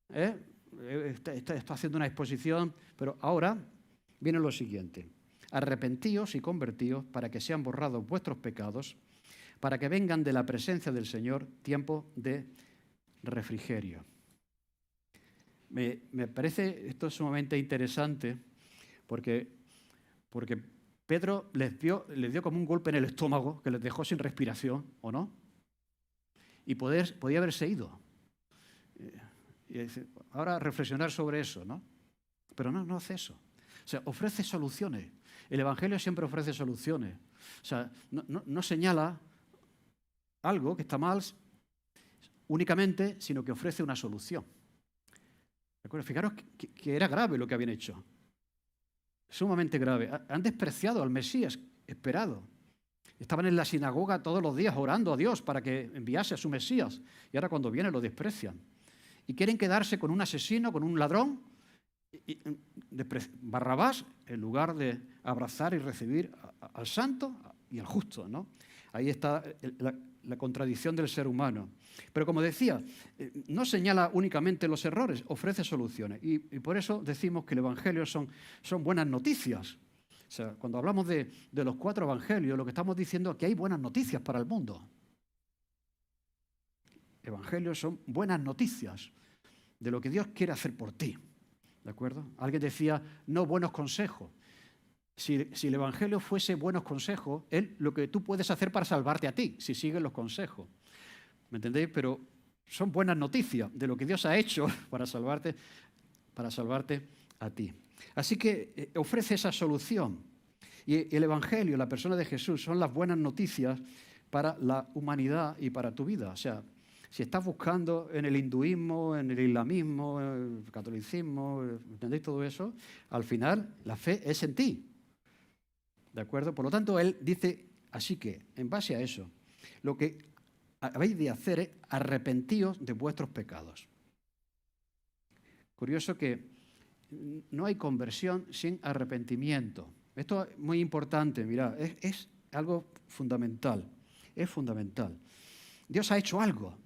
está haciendo una exposición, pero ahora viene lo siguiente. Arrepentíos y convertíos para que sean borrados vuestros pecados, para que vengan de la presencia del Señor tiempo de refrigerio. Me parece esto sumamente interesante porque Pedro les dio como un golpe en el estómago que les dejó sin respiración, ¿o no? Y podía haberse ido. Y ahora reflexionar sobre eso, ¿no? Pero no hace eso. O sea, ofrece soluciones. El Evangelio siempre ofrece soluciones. O sea, no señala algo que está mal únicamente, sino que ofrece una solución. ¿De acuerdo? Fijaros que era grave lo que habían hecho. Sumamente grave. Han despreciado al Mesías esperado. Estaban en la sinagoga todos los días orando a Dios para que enviase a su Mesías. Y ahora cuando viene lo desprecian. Y quieren quedarse con un asesino, con un ladrón, Barrabás, en lugar de abrazar y recibir al santo y al justo, ¿no? Ahí está la contradicción del ser humano. Pero como decía, no señala únicamente los errores, ofrece soluciones. Y por eso decimos que el Evangelio son buenas noticias. O sea, cuando hablamos de los 4 evangelios, lo que estamos diciendo es que hay buenas noticias para el mundo. Evangelios son buenas noticias de lo que Dios quiere hacer por ti. ¿De acuerdo? Alguien decía, no buenos consejos. Si el Evangelio fuese buenos consejos, es lo que tú puedes hacer para salvarte a ti, si sigues los consejos. ¿Me entendéis? Pero son buenas noticias de lo que Dios ha hecho para salvarte a ti. Así que ofrece esa solución. Y el Evangelio, la persona de Jesús, son las buenas noticias para la humanidad y para tu vida. O sea, si estás buscando en el hinduismo, en el islamismo, en el catolicismo, ¿entendéis todo eso? Al final, la fe es en ti. ¿De acuerdo? Por lo tanto, él dice, así que, en base a eso, lo que habéis de hacer es arrepentíos de vuestros pecados. Curioso que no hay conversión sin arrepentimiento. Esto es muy importante, mirad, es algo fundamental. Es fundamental. Dios ha hecho algo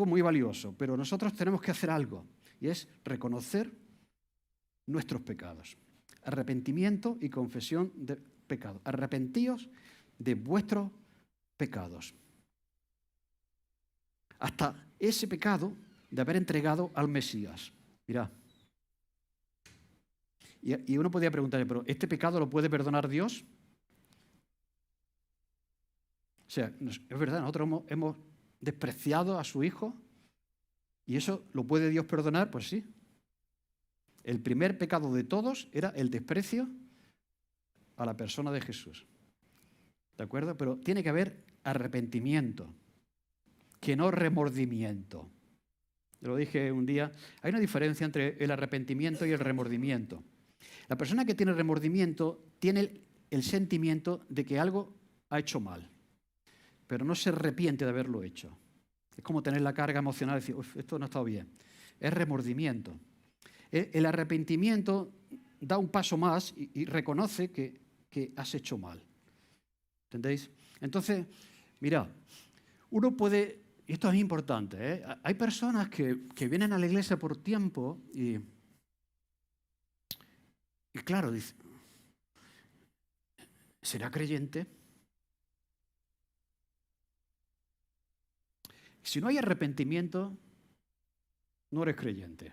muy valioso, pero nosotros tenemos que hacer algo, y es reconocer nuestros pecados. Arrepentimiento y confesión de pecados. Arrepentíos de vuestros pecados. Hasta ese pecado de haber entregado al Mesías. Mirad. Y uno podría preguntarle, ¿pero este pecado lo puede perdonar Dios? O sea, es verdad, nosotros hemos despreciado a su Hijo y eso lo puede Dios perdonar, pues sí. El primer pecado de todos era el desprecio a la persona de Jesús. ¿De acuerdo? Pero tiene que haber arrepentimiento, que no remordimiento. Lo dije un día, hay una diferencia entre el arrepentimiento y el remordimiento. La persona que tiene remordimiento tiene el sentimiento de que algo ha hecho mal, pero no se arrepiente de haberlo hecho. Es como tener la carga emocional de decir, esto no ha estado bien. Es remordimiento. El arrepentimiento da un paso más y reconoce que has hecho mal. ¿Entendéis? Entonces, mirad, uno puede y esto es importante, ¿eh? Hay personas que vienen a la iglesia por tiempo y claro, dice, ¿será creyente? Si no hay arrepentimiento, no eres creyente.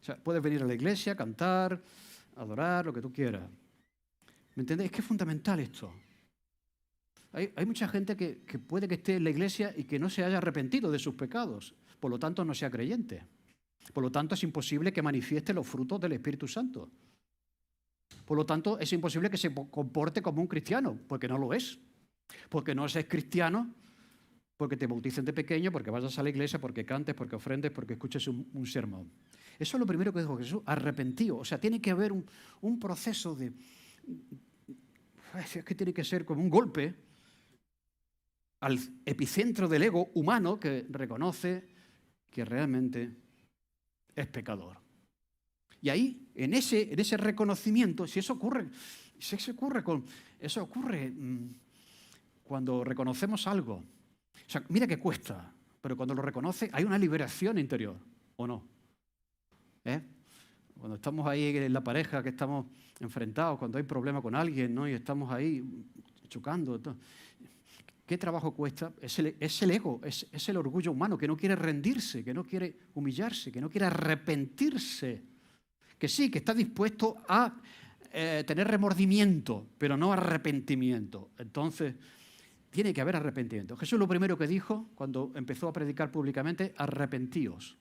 O sea, puedes venir a la iglesia, cantar, adorar, lo que tú quieras. ¿Me entendéis? Es que es fundamental esto. Hay mucha gente que puede que esté en la iglesia y que no se haya arrepentido de sus pecados. Por lo tanto, no sea creyente. Por lo tanto, es imposible que manifieste los frutos del Espíritu Santo. Por lo tanto, es imposible que se comporte como un cristiano, porque no lo es. Porque no es cristiano, porque te bauticen de pequeño, porque vayas a la iglesia, porque cantes, porque ofrendes, porque escuches un sermón. Eso es lo primero que dijo Jesús, arrepentido. O sea, tiene que haber un proceso de... Es que tiene que ser como un golpe al epicentro del ego humano que reconoce que realmente es pecador. Y ahí, en ese reconocimiento, si eso ocurre cuando reconocemos algo. O sea, mira que cuesta, pero cuando lo reconoce hay una liberación interior, ¿o no? Cuando estamos ahí en la pareja, que estamos enfrentados, cuando hay problema con alguien, ¿no? Y estamos ahí chocando. ¿Qué trabajo cuesta? Es el ego, es el orgullo humano que no quiere rendirse, que no quiere humillarse, que no quiere arrepentirse. Que sí, que está dispuesto a tener remordimiento, pero no arrepentimiento. Entonces, tiene que haber arrepentimiento. Jesús lo primero que dijo cuando empezó a predicar públicamente, arrepentíos.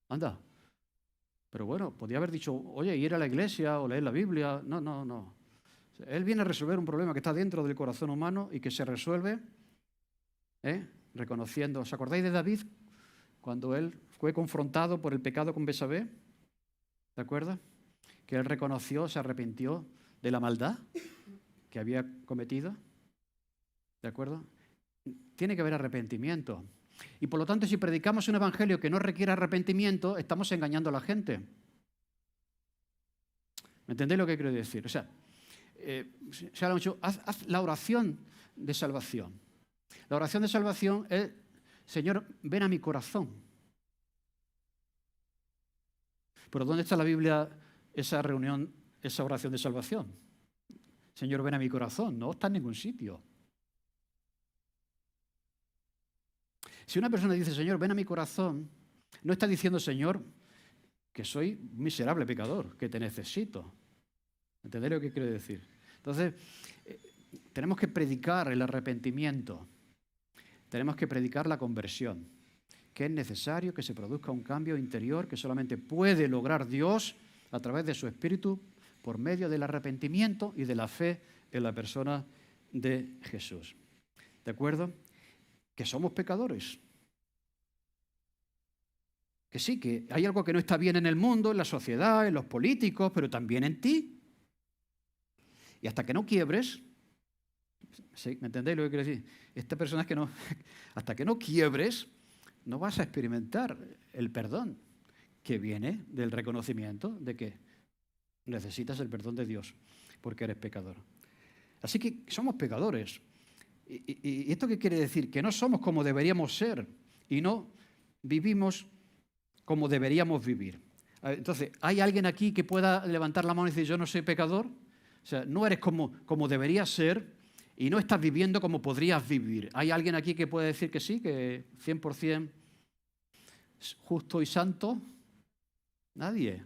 Anda. Pero bueno, podía haber dicho, oye, ir a la iglesia o leer la Biblia. No. Él viene a resolver un problema que está dentro del corazón humano y que se resuelve reconociendo. ¿Os acordáis de David? Cuando él fue confrontado por el pecado con Betsabé. ¿De acuerdo? Que él reconoció, se arrepintió de la maldad que había cometido. ¿De acuerdo? Tiene que haber arrepentimiento. Y por lo tanto, si predicamos un evangelio que no requiere arrepentimiento, estamos engañando a la gente. ¿Me entendéis lo que quiero decir? O sea, se habla mucho, haz la oración de salvación. La oración de salvación es, Señor, ven a mi corazón. Pero ¿dónde está la Biblia esa reunión, esa oración de salvación? Señor, ven a mi corazón. No está en ningún sitio. Si una persona dice, Señor, ven a mi corazón, no está diciendo, Señor, que soy un miserable pecador, que te necesito. ¿Entendéis lo que quiero decir? Entonces, tenemos que predicar el arrepentimiento. Tenemos que predicar la conversión. Que es necesario que se produzca un cambio interior que solamente puede lograr Dios a través de su Espíritu por medio del arrepentimiento y de la fe en la persona de Jesús. ¿De acuerdo? Que somos pecadores. Que sí, que hay algo que no está bien en el mundo, en la sociedad, en los políticos, pero también en ti. Y hasta que no quiebres, ¿sí? ¿Me entendéis lo que quiero decir? Esta persona es que no, hasta que no quiebres, no vas a experimentar el perdón que viene del reconocimiento de que necesitas el perdón de Dios porque eres pecador. Así que somos pecadores. ¿Y esto qué quiere decir? Que no somos como deberíamos ser y no vivimos como deberíamos vivir. Entonces, ¿hay alguien aquí que pueda levantar la mano y decir yo no soy pecador? O sea, no eres como deberías ser y no estás viviendo como podrías vivir. ¿Hay alguien aquí que pueda decir que sí, que 100% justo y santo? Nadie.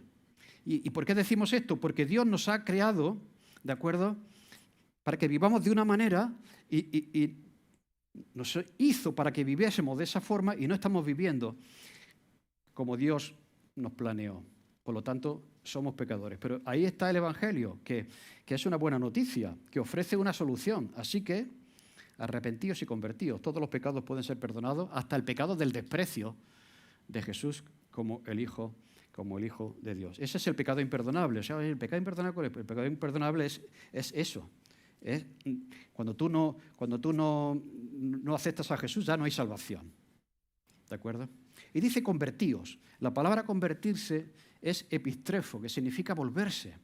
¿Y por qué decimos esto? Porque Dios nos ha creado, ¿de acuerdo?, para que vivamos de una manera y nos hizo para que viviésemos de esa forma y no estamos viviendo como Dios nos planeó. Por lo tanto, somos pecadores. Pero ahí está el Evangelio, que es una buena noticia, que ofrece una solución. Así que, arrepentíos y convertíos. Todos los pecados pueden ser perdonados, hasta el pecado del desprecio de Jesús como el Hijo de Dios. Ese es el pecado imperdonable. O sea, el pecado imperdonable es eso. Cuando tú no aceptas a Jesús, ya no hay salvación. ¿De acuerdo? Y dice convertíos. La palabra convertirse es epistrefo, que significa volverse,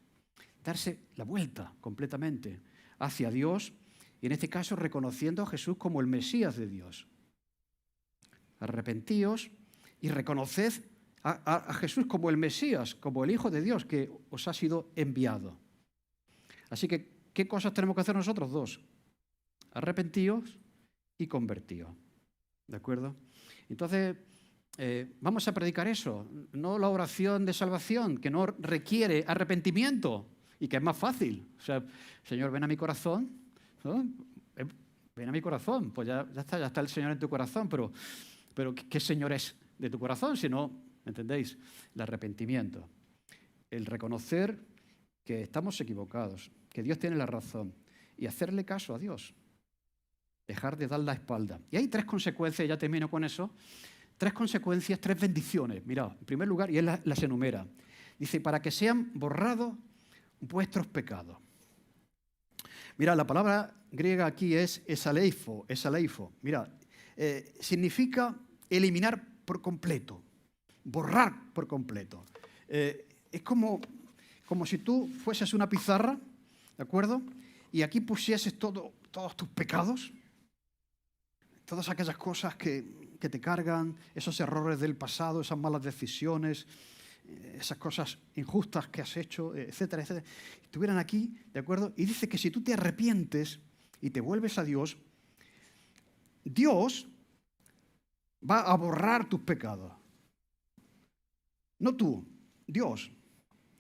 darse la vuelta completamente hacia Dios, y en este caso reconociendo a Jesús como el Mesías de Dios. Arrepentíos y reconoced a Jesús como el Mesías, como el Hijo de Dios que os ha sido enviado. Así que, ¿qué cosas tenemos que hacer nosotros? Dos. Arrepentíos y convertíos. ¿De acuerdo? Entonces, vamos a predicar eso, no la oración de salvación, que no requiere arrepentimiento y que es más fácil. O sea, Señor, ven a mi corazón, ¿no? Ven a mi corazón, pues ya está el Señor en tu corazón, pero ¿qué Señor es de tu corazón? Si no, ¿entendéis? El arrepentimiento, el reconocer que estamos equivocados, que Dios tiene la razón y hacerle caso a Dios, dejar de dar la espalda. Y hay tres consecuencias, ya termino con eso, tres consecuencias, tres bendiciones. Mirad, en primer lugar, y él las enumera, dice, para que sean borrados vuestros pecados. Mira, la palabra griega aquí es esaleifo. Mira, significa eliminar por completo, borrar por completo. Es como si tú fueses una pizarra, ¿de acuerdo? Y aquí pusieses todos tus pecados, todas aquellas cosas que te cargan, esos errores del pasado, esas malas decisiones, esas cosas injustas que has hecho, etcétera, etcétera, estuvieran aquí, ¿de acuerdo? Y dice que si tú te arrepientes y te vuelves a Dios, Dios va a borrar tus pecados. No tú, Dios.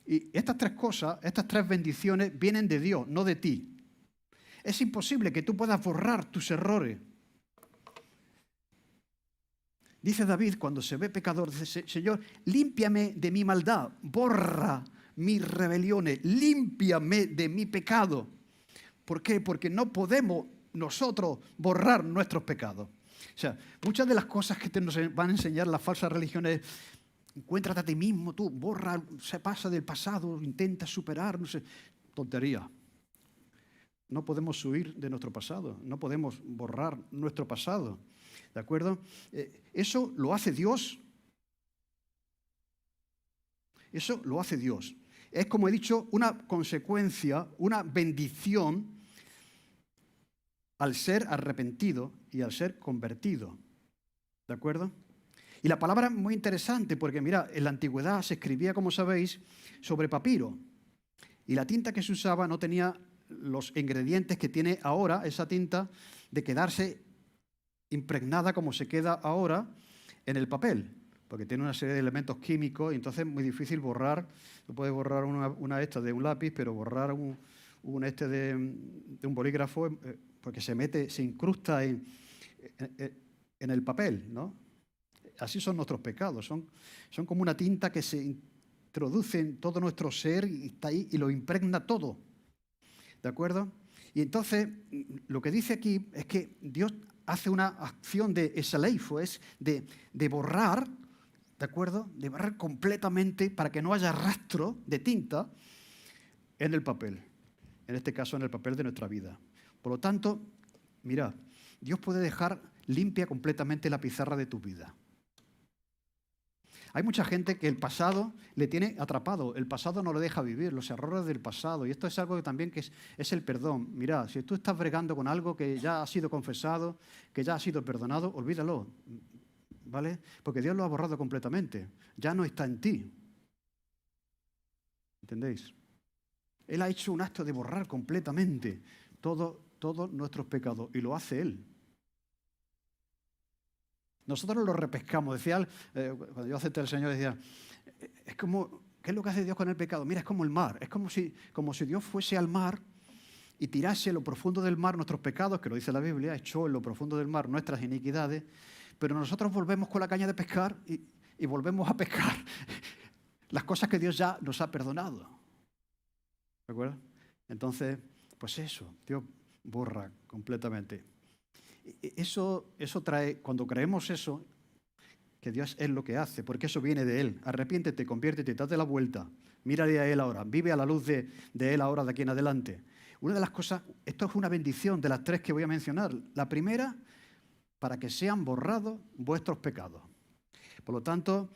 Y estas tres cosas, estas tres bendiciones vienen de Dios, no de ti. Es imposible que tú puedas borrar tus errores. Dice David, cuando se ve pecador, dice, Señor, límpiame de mi maldad, borra mis rebeliones, límpiame de mi pecado. ¿Por qué? Porque no podemos nosotros borrar nuestros pecados. O sea, muchas de las cosas que nos van a enseñar las falsas religiones, encuéntrate a ti mismo, tú, borra, se pasa del pasado, intenta superar, no sé, tontería. No podemos huir de nuestro pasado, no podemos borrar nuestro pasado. ¿De acuerdo? Eso lo hace Dios. Eso lo hace Dios. Es, como he dicho, una consecuencia, una bendición al ser arrepentido y al ser convertido. ¿De acuerdo? Y la palabra es muy interesante porque, mira, en la antigüedad se escribía, como sabéis, sobre papiro. Y la tinta que se usaba no tenía los ingredientes que tiene ahora esa tinta de quedarse impregnada como se queda ahora en el papel, porque tiene una serie de elementos químicos y entonces es muy difícil borrar. No puedes borrar una esta de un lápiz, pero borrar de un bolígrafo, porque se incrusta en el papel, ¿no? Así son nuestros pecados, son como una tinta que se introduce en todo nuestro ser y está ahí y lo impregna todo, ¿de acuerdo? Y entonces lo que dice aquí es que Dios hace una acción de esaleifo, es de borrar, ¿de acuerdo? De borrar completamente para que no haya rastro de tinta en el papel, en este caso en el papel de nuestra vida. Por lo tanto, mira, Dios puede dejar limpia completamente la pizarra de tu vida. Hay mucha gente que el pasado le tiene atrapado, el pasado no le deja vivir, los errores del pasado. Y esto es algo que también es el perdón. Mira, si tú estás bregando con algo que ya ha sido confesado, que ya ha sido perdonado, olvídalo, ¿vale? Porque Dios lo ha borrado completamente, ya no está en ti. ¿Entendéis? Él ha hecho un acto de borrar completamente todos nuestros pecados y lo hace Él. Nosotros lo repescamos. Decía, cuando yo acepté al Señor, decía, es como, ¿qué es lo que hace Dios con el pecado? Mira, es como el mar. Es como si Dios fuese al mar y tirase en lo profundo del mar nuestros pecados, que lo dice la Biblia, echó en lo profundo del mar nuestras iniquidades, pero nosotros volvemos con la caña de pescar y volvemos a pescar las cosas que Dios ya nos ha perdonado. ¿De acuerdo? Entonces, pues eso, Dios borra completamente. Eso trae, cuando creemos eso, que Dios es lo que hace, porque eso viene de Él. Arrepiéntete, conviértete, date la vuelta, mírale a Él ahora, vive a la luz de Él ahora de aquí en adelante. Una de las cosas, esto es una bendición de las tres que voy a mencionar. La primera, para que sean borrados vuestros pecados. Por lo tanto,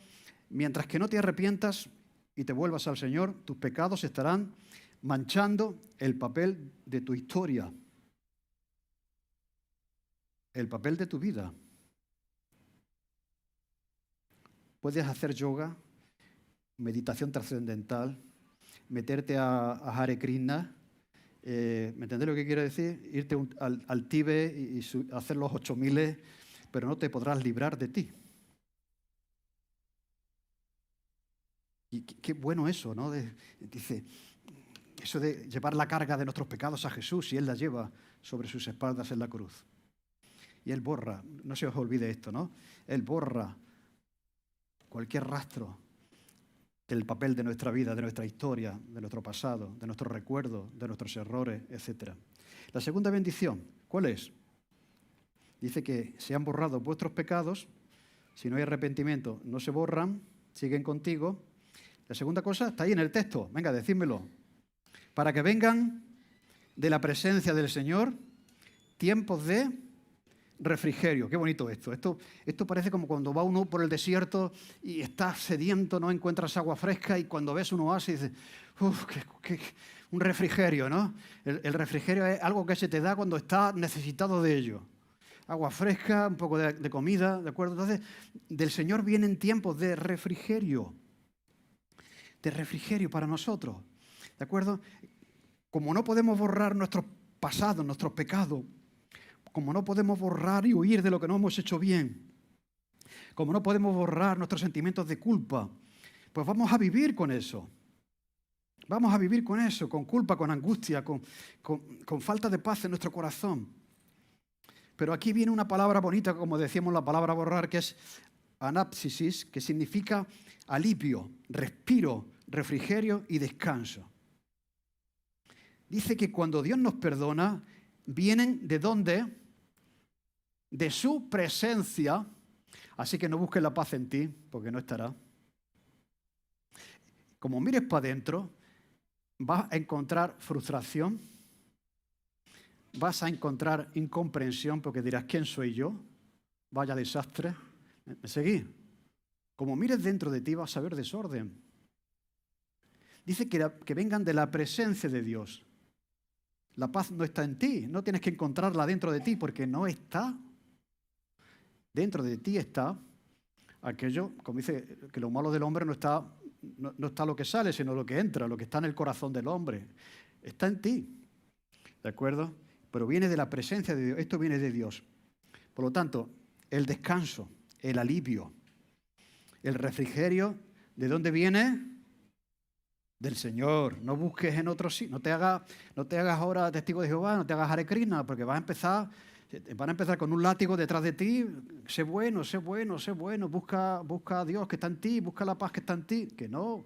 mientras que no te arrepientas y te vuelvas al Señor, tus pecados estarán manchando el papel de tu historia, el papel de tu vida. puedes hacer yoga, meditación trascendental, meterte a Hare Krishna. ¿Me entendés lo que quiero decir? Irte al Tíbet y hacer los 8000, pero no te podrás librar de ti. Y qué bueno eso, ¿no? Dice, eso de llevar la carga de nuestros pecados a Jesús y Él la lleva sobre sus espaldas en la cruz. Y Él borra, no se os olvide esto, ¿no? Él borra cualquier rastro del papel de nuestra vida, de nuestra historia, de nuestro pasado, de nuestros recuerdos, de nuestros errores, etc. La segunda bendición, ¿cuál es? Dice que se han borrado vuestros pecados, si no hay arrepentimiento no se borran, siguen contigo. La segunda cosa está ahí en el texto, venga, decídmelo. Para que vengan de la presencia del Señor tiempos de refrigerio. Qué bonito esto. Esto parece como cuando va uno por el desierto y estás sediento, no encuentras agua fresca y cuando ves un oasis dices, ¡uf! Un refrigerio, ¿no? El refrigerio es algo que se te da cuando estás necesitado de ello. Agua fresca, un poco de comida, ¿de acuerdo? Entonces, del Señor vienen tiempos de refrigerio para nosotros, ¿de acuerdo? Como no podemos borrar nuestros pasados, nuestros pecados, como no podemos borrar y huir de lo que no hemos hecho bien, como no podemos borrar nuestros sentimientos de culpa, pues vamos a vivir con eso. Vamos a vivir con eso, con culpa, con angustia, con falta de paz en nuestro corazón. Pero aquí viene una palabra bonita, como decíamos la palabra borrar, que es anapsisis, que significa alivio, respiro, refrigerio y descanso. Dice que cuando Dios nos perdona, vienen ¿de dónde? De su presencia. Así que no busques la paz en ti, porque no estará. Como mires para adentro, vas a encontrar frustración, vas a encontrar incomprensión, porque dirás, ¿quién soy yo? Vaya desastre. ¿Me seguís? Como mires dentro de ti, vas a ver desorden. Dice que vengan de la presencia de Dios. La paz no está en ti, no tienes que encontrarla dentro de ti, porque no está. Dentro de ti está aquello, como dice, que lo malo del hombre no está lo que sale, sino lo que entra, lo que está en el corazón del hombre. Está en ti, ¿de acuerdo? Pero viene de la presencia de Dios, esto viene de Dios. Por lo tanto, el descanso, el alivio, el refrigerio, ¿de dónde viene? Del Señor. No busques en otro sitio, no te hagas ahora testigo de Jehová, no te hagas Hare Krishna, porque van a empezar con un látigo detrás de ti. Sé bueno, busca a Dios que está en ti, busca la paz que está en ti. Que no,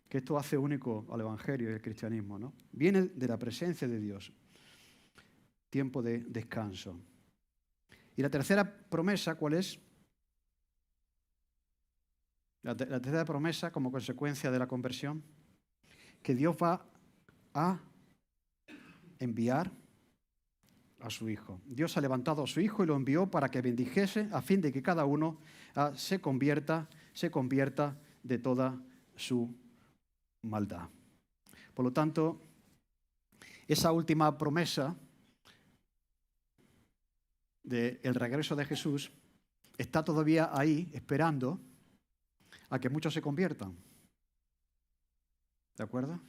que esto hace único al Evangelio y al cristianismo, ¿no? Viene de la presencia de Dios. Tiempo de descanso. Y la tercera promesa, ¿cuál es? La tercera promesa, como consecuencia de la conversión, que Dios va a enviar a su Hijo. Dios ha levantado a su Hijo y lo envió para que bendijese a fin de que cada uno se convierta de toda su maldad. Por lo tanto, esa última promesa del regreso de Jesús está todavía ahí esperando a que muchos se conviertan. ¿De acuerdo?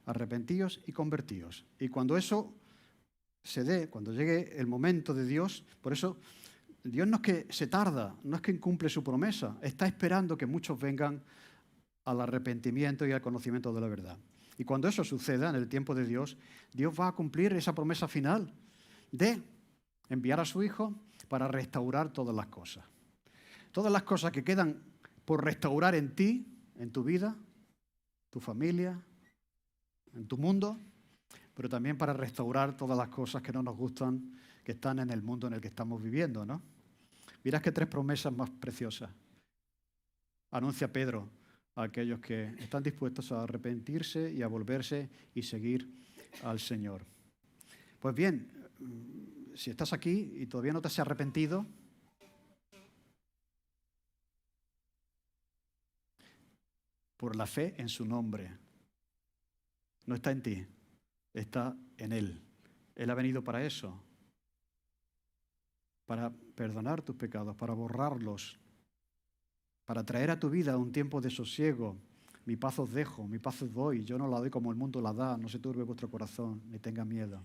Arrepentíos y convertíos. Y cuando eso se dé, cuando llegue el momento de Dios, por eso Dios no es que se tarda, no es que incumple su promesa, está esperando que muchos vengan al arrepentimiento y al conocimiento de la verdad. Y cuando eso suceda en el tiempo de Dios, Dios va a cumplir esa promesa final de enviar a su Hijo para restaurar todas las cosas. Todas las cosas que quedan por restaurar en ti, en tu vida, tu familia, en tu mundo, pero también para restaurar todas las cosas que no nos gustan, que están en el mundo en el que estamos viviendo, ¿no? Mirad qué tres promesas más preciosas anuncia Pedro a aquellos que están dispuestos a arrepentirse y a volverse y seguir al Señor. Pues bien, si estás aquí y todavía no te has arrepentido, por la fe en su nombre. No está en ti, está en Él. Él ha venido para eso, para perdonar tus pecados, para borrarlos, para traer a tu vida un tiempo de sosiego. Mi paz os dejo, mi paz os doy. Yo no la doy como el mundo la da. No se turbe vuestro corazón, ni tenga miedo.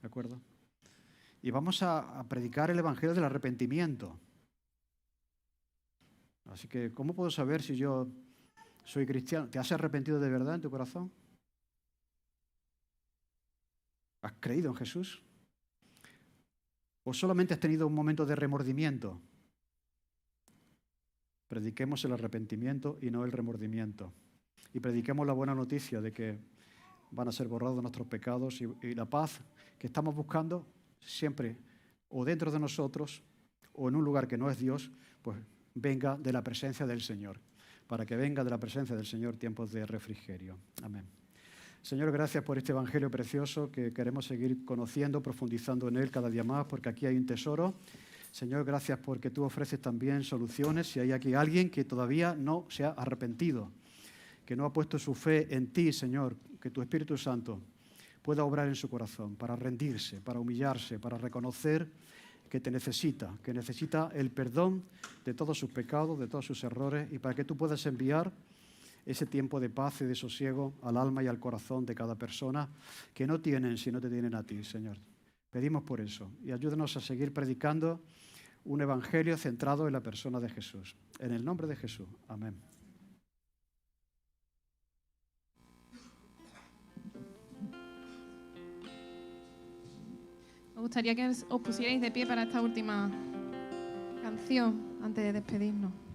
¿De acuerdo? Y vamos a predicar el evangelio del arrepentimiento. Así que, ¿cómo puedo saber si yo soy cristiano? ¿Te has arrepentido de verdad en tu corazón? ¿Has creído en Jesús? ¿O solamente has tenido un momento de remordimiento? Prediquemos el arrepentimiento y no el remordimiento. Y prediquemos la buena noticia de que van a ser borrados nuestros pecados y la paz que estamos buscando siempre o dentro de nosotros o en un lugar que no es Dios, pues venga de la presencia del Señor, para que venga de la presencia del Señor tiempos de refrigerio. Amén. Señor, gracias por este evangelio precioso que queremos seguir conociendo, profundizando en él cada día más, porque aquí hay un tesoro. Señor, gracias porque tú ofreces también soluciones. Si hay aquí alguien que todavía no se ha arrepentido, que no ha puesto su fe en ti, Señor, que tu Espíritu Santo pueda obrar en su corazón para rendirse, para humillarse, para reconocer que te necesita, que necesita el perdón de todos sus pecados, de todos sus errores, y para que tú puedas enviar ese tiempo de paz y de sosiego al alma y al corazón de cada persona que no tienen si no te tienen a ti, Señor. Pedimos por eso y ayúdanos a seguir predicando un evangelio centrado en la persona de Jesús. En el nombre de Jesús. Amén. Me gustaría que os pusierais de pie para esta última canción antes de despedirnos.